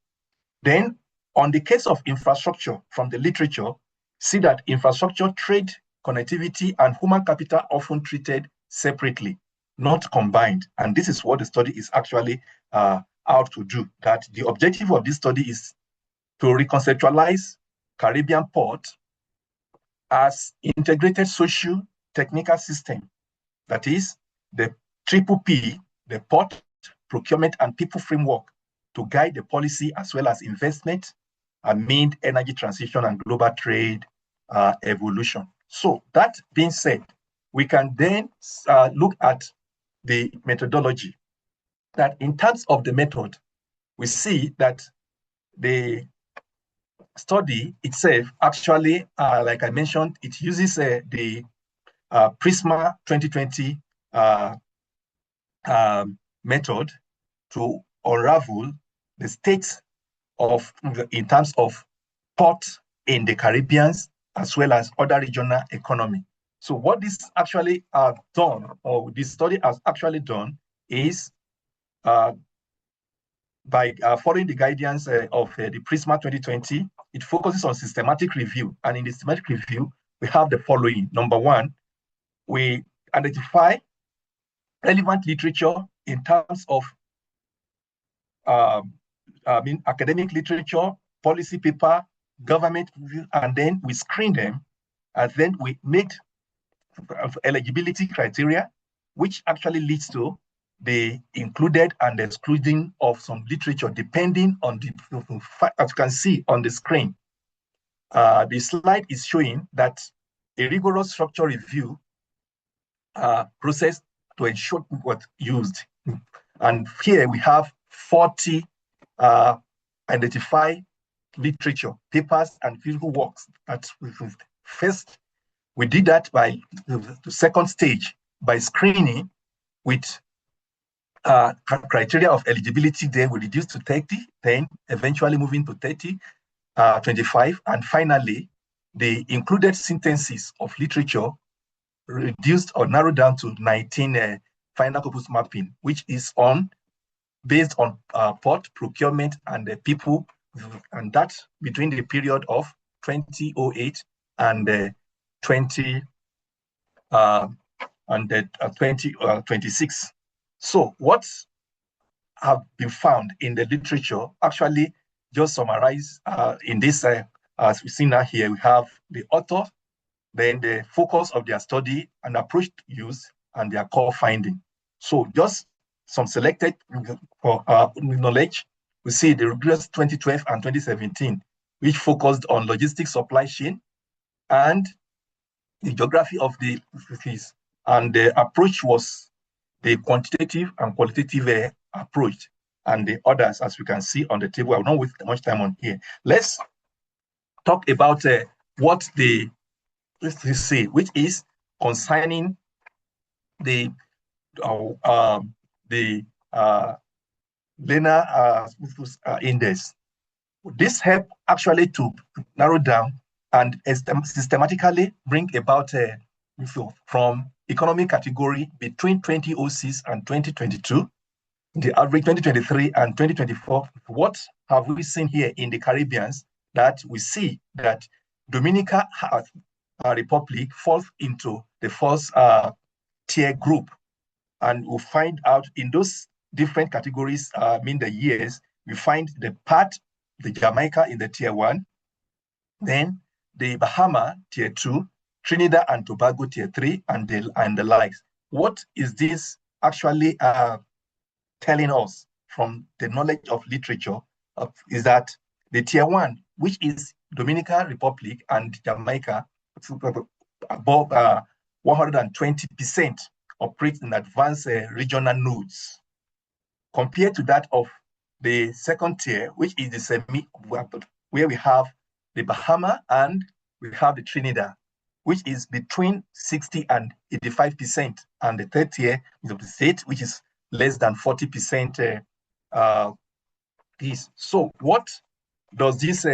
Then, on the case of infrastructure, from the literature, see that infrastructure, trade, connectivity, and human capital are often treated separately, not combined. And this is what the study is actually out to do. That the objective of this study is to reconceptualize Caribbean port as integrated socio-technical system. That is, the triple P, the port, procurement, and people framework to guide the policy as well as investment amid energy transition and global trade evolution. So that being said, we can then look at the methodology. That in terms of the method, we see that the study itself actually, like I mentioned, it uses the PRISMA 2020 method to unravel the state of, in terms of port in the Caribbean as well as other regional economy. So what this actually done, or this study has actually done, is by following the guidance of the PRISMA 2020, it focuses on systematic review. And in the systematic review, we have the following. Number one, we identify relevant literature in terms of academic literature, policy paper, government review, and then we screen them, and then we make eligibility criteria, which actually leads to the included and excluding of some literature depending on the, as you can see on the screen. The slide is showing that a rigorous structure review process to ensure what used. And here we have 40 identified literature, papers, and physical works that first we did that by the second stage by screening with criteria of eligibility. Then we reduced to 30, then eventually moving to 30, 25, and finally the included sentences of literature reduced or narrowed down to 19 final corpus mapping, which is based on port, procurement, and the people, and that between the period of 2008 and 2026. So what have been found in the literature actually just summarize in this, as we see now here, we have the author, then the focus of their study and approach use, and their core finding. So just some selected knowledge. We see the rigorous 2012 and 2017, which focused on logistics supply chain and the geography of the cities. And the approach was the quantitative and qualitative approach, and the others, as we can see on the table. I will not waste much time on here. Let's talk about what the, let's say, which is concerning the LENA index. This help actually to narrow down and systematically bring about from economic category between 2006 and 2022, the average 2023 and 2024. What have we seen here in the Caribbeans? That we see that Dominica Republic falls into the first tier group, and we'll find out in those different categories, the years, we find the Jamaica in the tier 1, then the Bahama tier 2, Trinidad and Tobago tier 3, and the likes. What is this actually telling us from the knowledge of literature is that the tier 1, which is Dominican Republic and Jamaica, above 120% operate in advanced regional nodes, compared to that of the second tier, which is the semi, where we have the Bahama and we have the Trinidad, which is between 60 and 85%, and the third tier is of the state, which is less than 40%. So what does this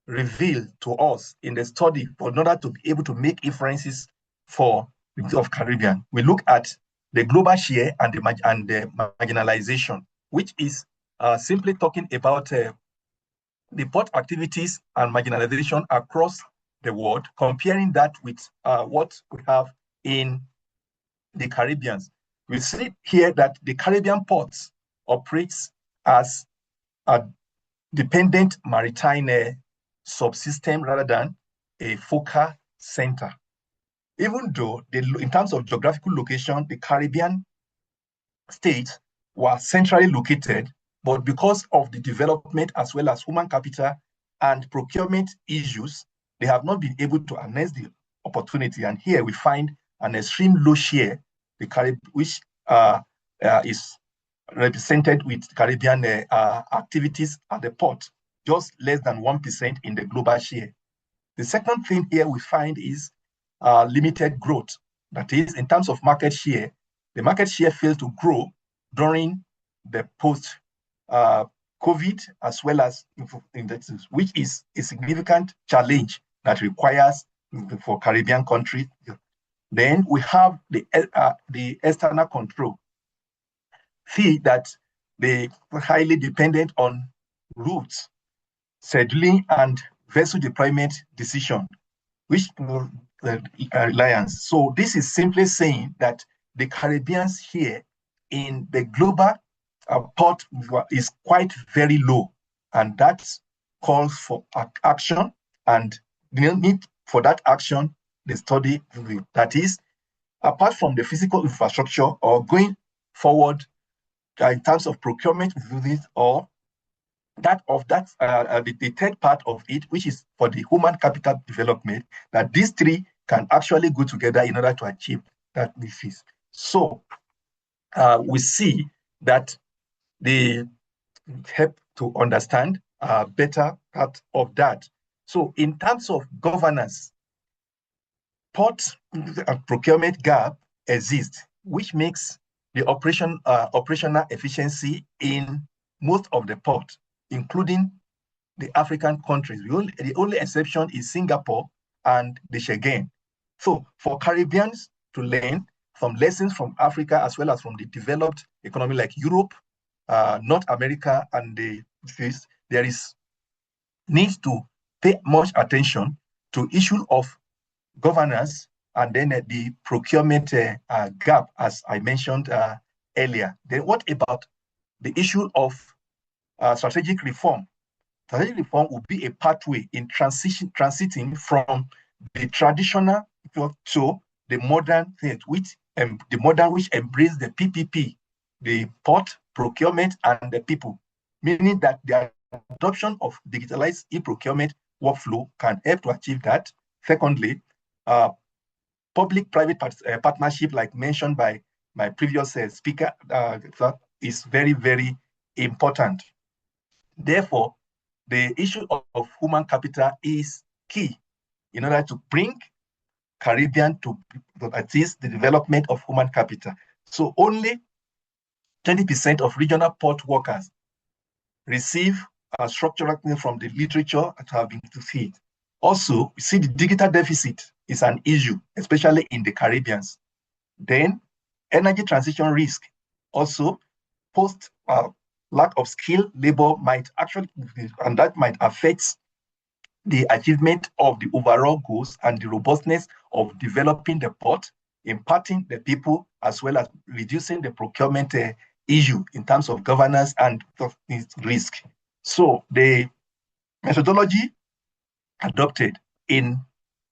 reveal to us in the study in order to be able to make inferences for the of Caribbean? We look at the global share and the marginalization, which is simply talking about the port activities and marginalization across the world, comparing that with what we have in the Caribbean. We see here that the Caribbean ports operates as a dependent maritime subsystem rather than a focal center. Even though, in terms of geographical location, the Caribbean states were centrally located, but because of the development as well as human capital and procurement issues, they have not been able to harness the opportunity. And here we find an extreme low share, the Caribbean, which is represented with Caribbean activities at the port, just less than 1% in the global share. The second thing here we find is limited growth. That is, in terms of market share, the market share failed to grow during the post-COVID as well as indexes, which is a significant challenge that requires for Caribbean countries. Then we have the external control. See that they are highly dependent on routes, scheduling, and vessel deployment decision, which reliance. So this is simply saying that the Caribbeans here in the global port is quite very low, and that calls for action, and the need for that action, the study, that is, apart from the physical infrastructure or going forward in terms of procurement, or that of that the third part of it, which is for the human capital development, that these three can actually go together in order to achieve that this. So we see that they help to understand better part of that. So in terms of governance, port and procurement gap exists, which makes the operational efficiency in most of the port, including the African countries. The only exception is Singapore and the Schengen. So for Caribbeans to learn some lessons from Africa as well as from the developed economy like Europe, North America, and there is need to pay much attention to issue of governance and then the procurement gap, as I mentioned earlier. Then what about the issue of strategic reform? Strategic reform will be a pathway in transiting from the traditional to the modern thing, which embrace the PPP, the port, procurement, and the people, meaning that the adoption of digitalized e-procurement workflow can help to achieve that. Secondly, public-private partnership, like mentioned by my previous speaker, is very, very important. Therefore, the issue of human capital is key in order to bring Caribbean to at least the development of human capital. So only 20% of regional port workers receive structural from the literature that have been seen. Also, we see the digital deficit is an issue, especially in the Caribbean. Then, energy transition risk. Also, post lack of skilled labor might actually, and that might affect the achievement of the overall goals and the robustness of developing the port, impacting the people, as well as reducing the procurement issue in terms of governance and risk. So the methodology adopted in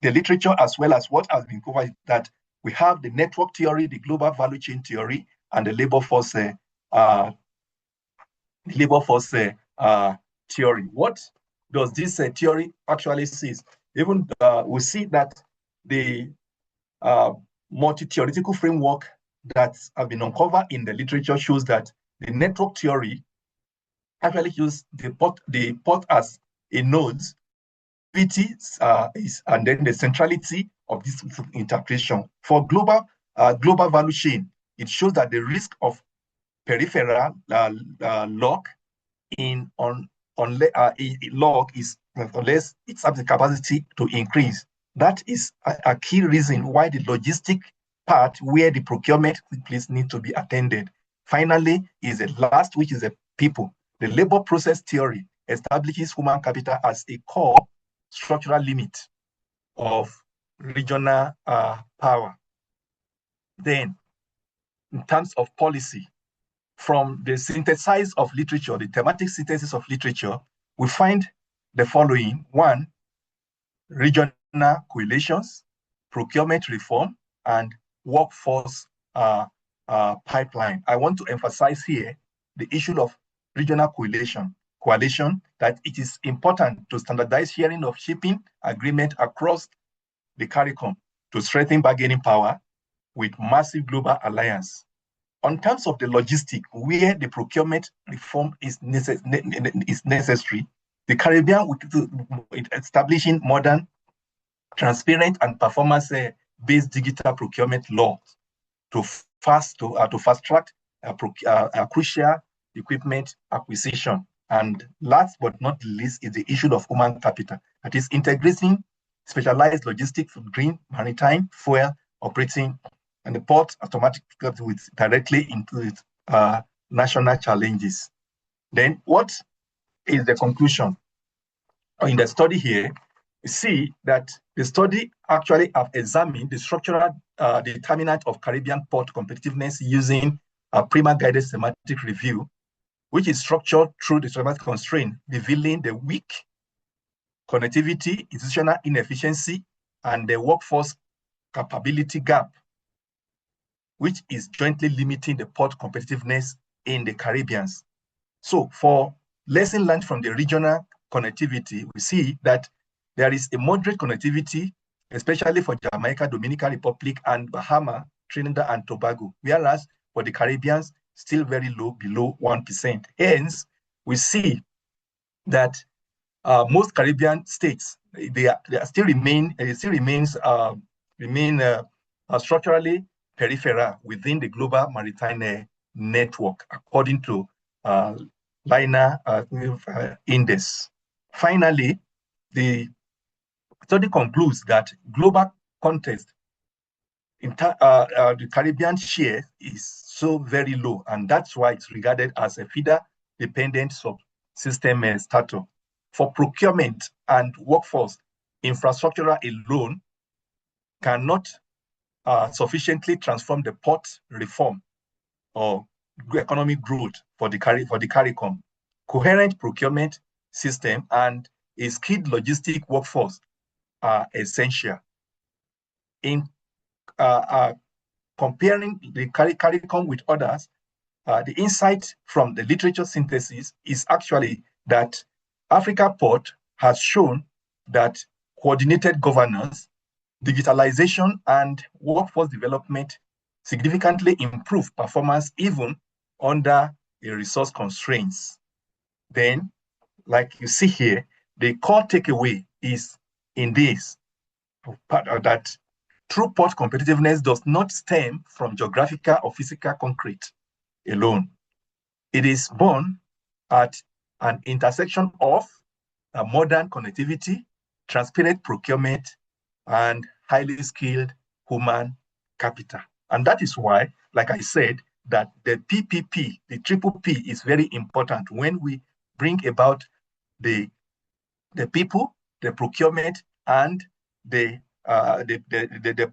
the literature, as well as what has been covered, that we have the network theory, the global value chain theory, and the labor force theory. What does this theory actually say? Even we see that the multi-theoretical framework that have been uncovered in the literature shows that the network theory actually uses the port as a node, and then the centrality of this interpretation. For global value chain, it shows that the risk of peripheral lock in log is unless it has the capacity to increase. That is a key reason why the logistic part where the procurement please need to be attended. Finally, is the last, which is the people. The labor process theory establishes human capital as a core structural limit of regional power. Then, in terms of policy, from the synthesis of literature, the thematic synthesis of literature, we find the following. One, regional coalitions, procurement reform, and workforce pipeline. I want to emphasize here the issue of regional coalition, that it is important to standardize sharing of shipping agreement across the CARICOM to strengthen bargaining power with massive global alliance. On terms of the logistic, where the procurement reform is necessary, the Caribbean with establishing modern, transparent, and performance-based digital procurement laws to fast track crucial equipment acquisition. And last but not least is the issue of human capital, that is integrating specialized logistics for green maritime fuel operating and the port automatically directly into its national challenges. Then what is the conclusion? In the study here, we see that the study actually have examined the structural determinant of Caribbean port competitiveness using a prima guided semantic review, which is structured through the semantic constraint, revealing the weak connectivity, institutional inefficiency, and the workforce capability gap, which is jointly limiting the port competitiveness in the Caribbean. So for lesson learned from the regional connectivity, we see that there is a moderate connectivity, especially for Jamaica, Dominican Republic, and Bahamas, Trinidad and Tobago, whereas for the Caribbean, still very low, below 1%. Hence, we see that most Caribbean states, they still remain structurally peripheral within the global maritime network, according to Liner Index. Finally, the study concludes that global context in the Caribbean share is so very low, and that's why it's regarded as a feeder-dependent subsystem status. For procurement and workforce, infrastructure alone cannot sufficiently transform the port reform or economic growth for the CARICOM. Coherent procurement system and a skilled logistic workforce are essential. in comparing the CARICOM with others, the insight from the literature synthesis is actually that Africa Port has shown that coordinated governance, digitalization, and workforce development significantly improve performance even under a resource constraints. Then, like you see here, the core takeaway is in this, that true port competitiveness does not stem from geographical or physical concrete alone. It is born at an intersection of modern connectivity, transparent procurement, and highly skilled human capital. And that is why, like I said, that the PPP, the triple P, is very important when we bring about the people, the procurement, and the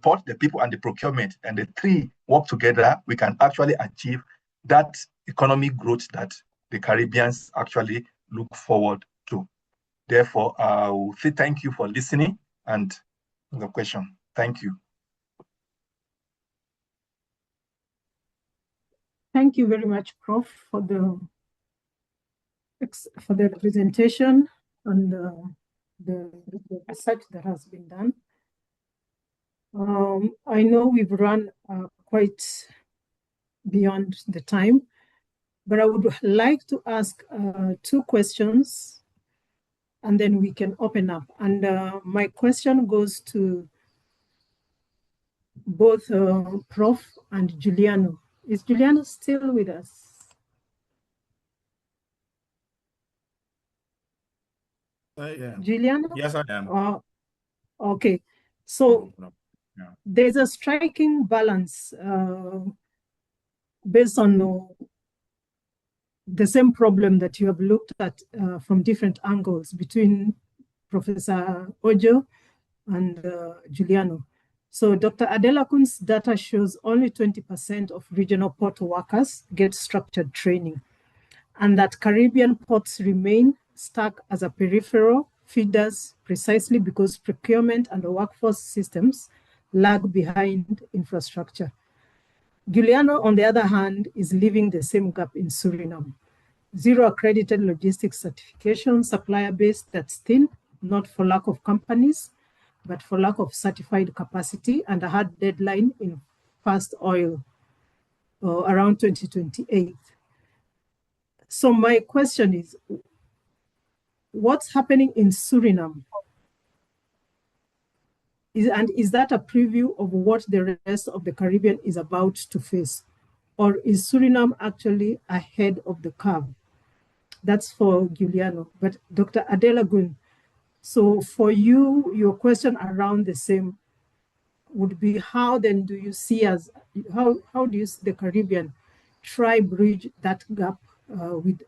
port, the people, and the procurement, and the three work together, we can actually achieve that economic growth that the Caribbeans actually look forward to. Therefore, I will say thank you for listening and the question. Thank you. Thank you very much, Prof, for the presentation and the research that has been done. I know we've run quite beyond the time, but I would like to ask 2 questions, and then we can open up. And my question goes to both Prof and Giuliano. Is Giuliano still with us? Giuliano? Yes, I am. Okay. So Yeah. there's a striking balance based on the same problem that you have looked at from different angles between Professor Ojo and Giuliano. So Dr. Adelakun's data shows only 20% of regional port workers get structured training, and that Caribbean ports remain stuck as a peripheral feeders precisely because procurement and the workforce systems lag behind infrastructure. Giuliano, on the other hand, is leaving the same gap in Suriname. 0 accredited logistics certification, supplier base that's thin, not for lack of companies, but for lack of certified capacity, and a hard deadline in fast oil around 2028. So my question is, what's happening in Suriname? Is that a preview of what the rest of the Caribbean is about to face? Or is Suriname actually ahead of the curve? That's for Giuliano. But Dr. Adelagun, so for you, your question around the same would be, how then do you see how do you see the Caribbean try bridge that gap with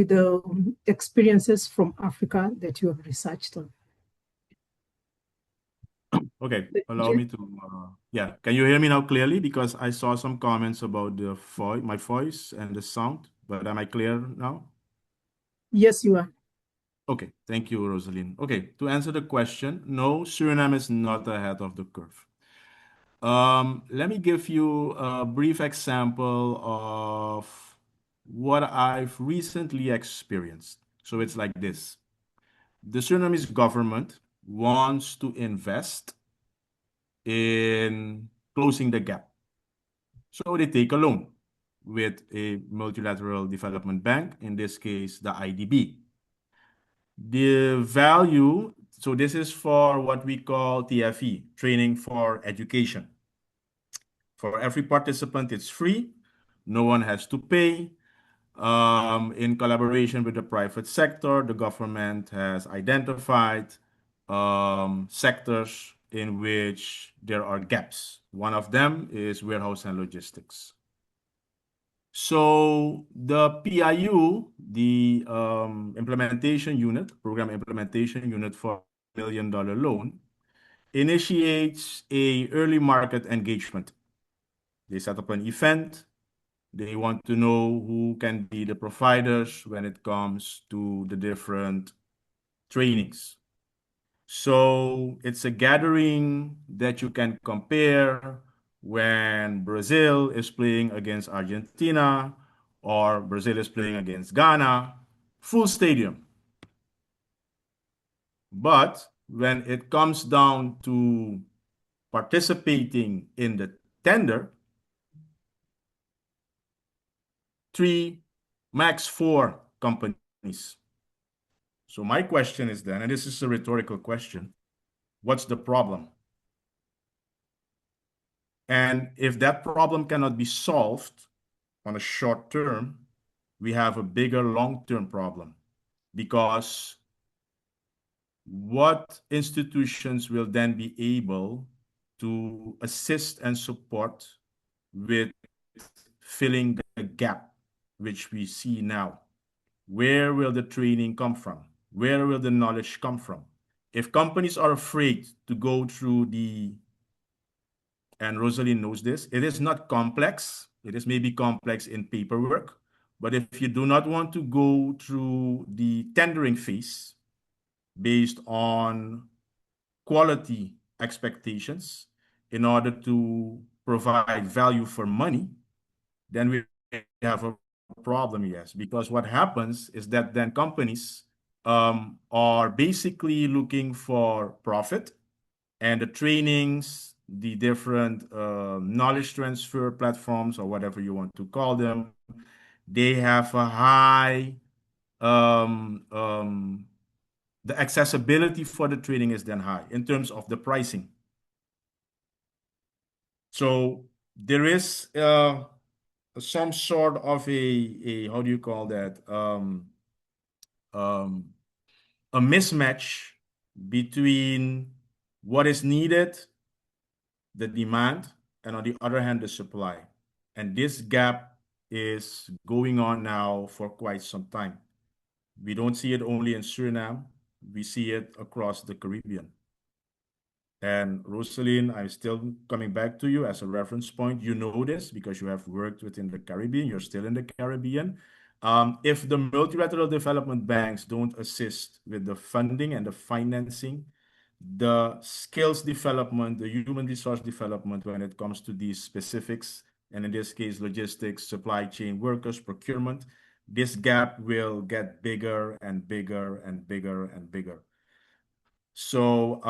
the experiences from Africa that you have researched on? Okay, allow me to, yeah. Can you hear me now clearly? Because I saw some comments about my voice and the sound, but am I clear now? Yes, you are. Okay, thank you, Rosalind. Okay, to answer the question, no, Suriname is not ahead of the curve. Let me give you a brief example of what I've recently experienced. So it's like this. The Surinamese government wants to invest in closing the gap. So they take a loan with a multilateral development bank, in this case, the IDB. The value, so this is for what we call TFE, training for education. For every participant, it's free. No one has to pay. In collaboration with the private sector, the government has identified sectors in which there are gaps. One of them is warehouse and logistics. So the PIU, the implementation unit, program implementation unit for $1 million loan, initiates a early market engagement. They set up an event. They want to know who can be the providers when it comes to the different trainings. So it's a gathering that you can compare when Brazil is playing against Argentina or Brazil is playing against Ghana, full stadium. But when it comes down to participating in the tender, 3, max 4 companies. So my question is then, and this is a rhetorical question, what's the problem? And if that problem cannot be solved on a short term, we have a bigger long-term problem, because what institutions will then be able to assist and support with filling the gap which we see now? Where will the training come from? Where will the knowledge come from? If companies are afraid to go through the, and Rosalind knows this, it is not complex. It is maybe complex in paperwork, but if you do not want to go through the tendering phase based on quality expectations in order to provide value for money, then we have a problem, yes. Because what happens is that then companies are basically looking for profit, and the trainings, the different knowledge transfer platforms, or whatever you want to call them, they have a high, the accessibility for the training is then high in terms of the pricing. So there is some sort of a how do you call that, a mismatch between what is needed, the demand, and on the other hand, the supply. And this gap is going on now for quite some time. We don't see it only in Suriname, we see it across the Caribbean. And Rosalind, I'm still coming back to you as a reference point. You know this because you have worked within the Caribbean. You're still in the Caribbean. If the multilateral development banks don't assist with the funding and the financing, the skills development, the human resource development when it comes to these specifics, and in this case, logistics, supply chain workers, procurement, this gap will get bigger and bigger and bigger and bigger. So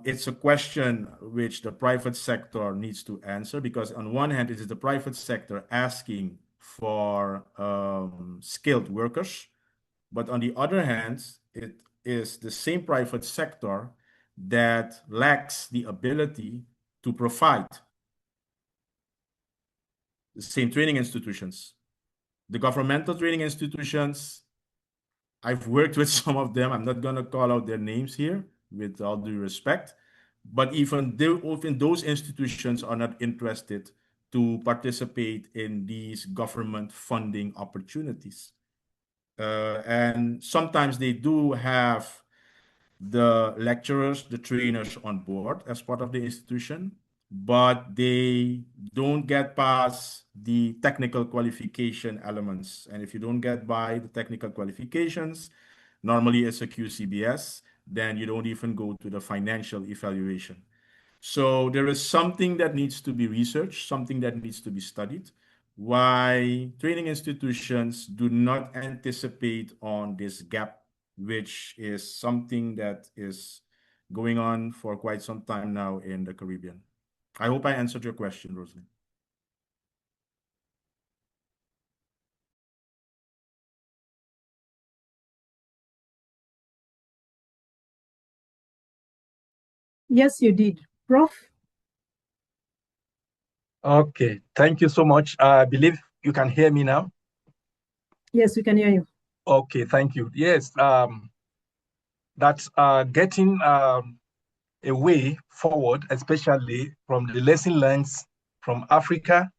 it's a question which the private sector needs to answer, because on one hand, it is the private sector asking for skilled workers, but on the other hand, it is the same private sector that lacks the ability to provide the same training institutions. The governmental training institutions, I've worked with some of them. I'm not going to call out their names here, with all due respect, but even those institutions are not interested to participate in these government funding opportunities. And sometimes they do have the lecturers, the trainers on board as part of the institution, but they don't get past the technical qualification elements. And if you don't get by the technical qualifications, normally it's a QCBS, then you don't even go to the financial evaluation. So there is something that needs to be researched, something that needs to be studied, why training institutions do not anticipate on this gap, which is something that is going on for quite some time now in the Caribbean. I hope I answered your question, Rosalind. Yes, you did. Prof? Okay, thank you so much. I believe you can hear me now. Yes, we can hear you. Okay, thank you. Yes, that's getting a way forward, especially from the lesson learned from Africa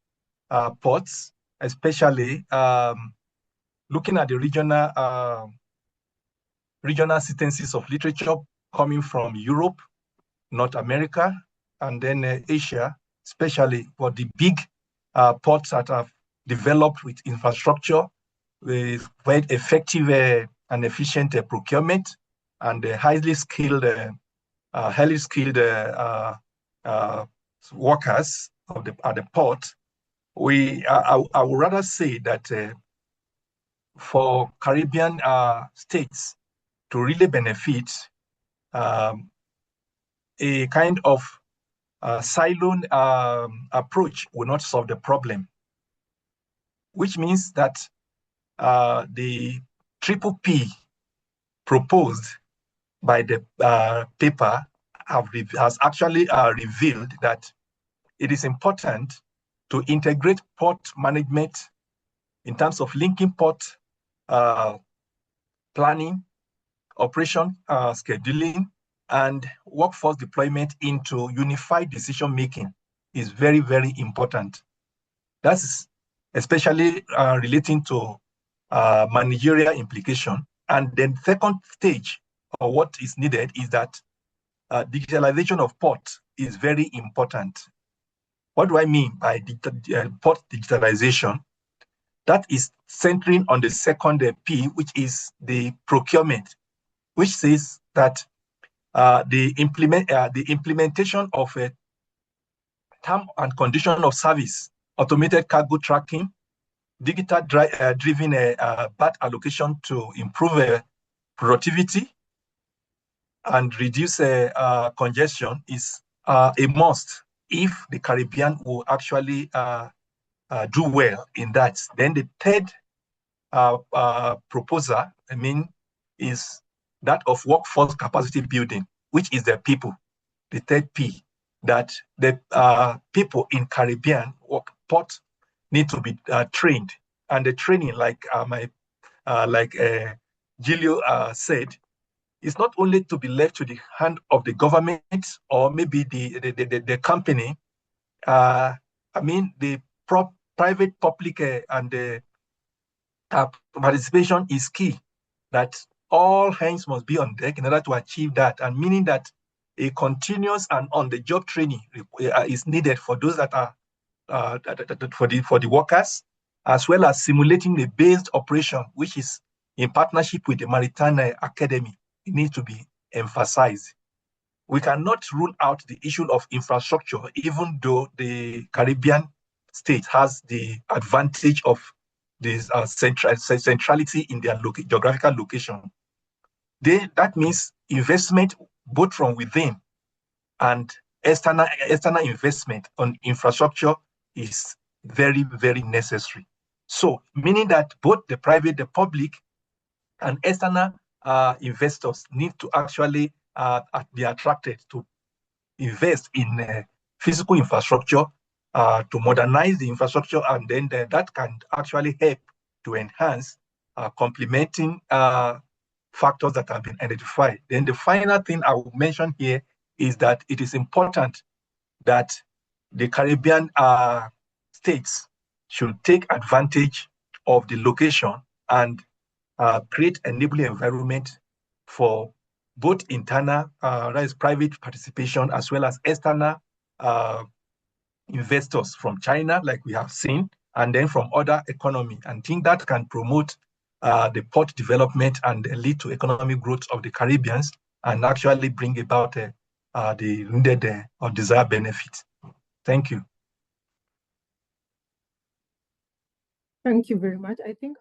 ports, especially looking at the regional sentences of literature coming from Europe, North America, and then Asia, especially for the big ports that have developed with infrastructure, with quite effective and efficient procurement and highly skilled workers at the port, I would rather say that for Caribbean states to really benefit, a kind of siloed approach will not solve the problem, which means that the triple P proposed by the paper has actually revealed that it is important to integrate port management in terms of linking port planning, operation scheduling, and workforce deployment into unified decision-making is very, very important. That's especially relating to managerial implication. And then second stage, or what is needed, is that digitalization of port is very important. What do I mean by port digitalization? That is centering on the second P, which is the procurement, which says that the implementation of a term and condition of service, automated cargo tracking, digital driven BAT allocation to improve productivity and reduce congestion is a must if the Caribbean will actually do well in that. Then the third proposal, is that of workforce capacity building, which is the people, the third P, that the people in Caribbean port need to be trained. And the training, like 𝐏𝐶𝐫𝐭𝐬 said, is not only to be left to the hand of the government or maybe the company. The private, public, and the participation is key. That all hands must be on deck in order to achieve that, and meaning that a continuous and on-the-job training is needed for those that are for the workers, as well as simulating the based operation, which is in partnership with the Maritime Academy. It needs to be emphasized. We cannot rule out the issue of infrastructure, even though the Caribbean state has the advantage of this centrality in their geographical location. That means investment both from within and external investment on infrastructure is very, very necessary. So, meaning that both the private, the public, and external investors need to actually be attracted to invest in physical infrastructure to modernize the infrastructure, and then that can actually help to enhance complementing factors that have been identified. Then the final thing I will mention here is that it is important that the Caribbean states should take advantage of the location and create an enabling environment for both internal, that is private participation, as well as external investors from China, like we have seen, and then from other economy, and think that can promote the port development and lead to economic growth of the Caribbeans and actually bring about the needed or desired benefit. Thank you. Thank you very much. I think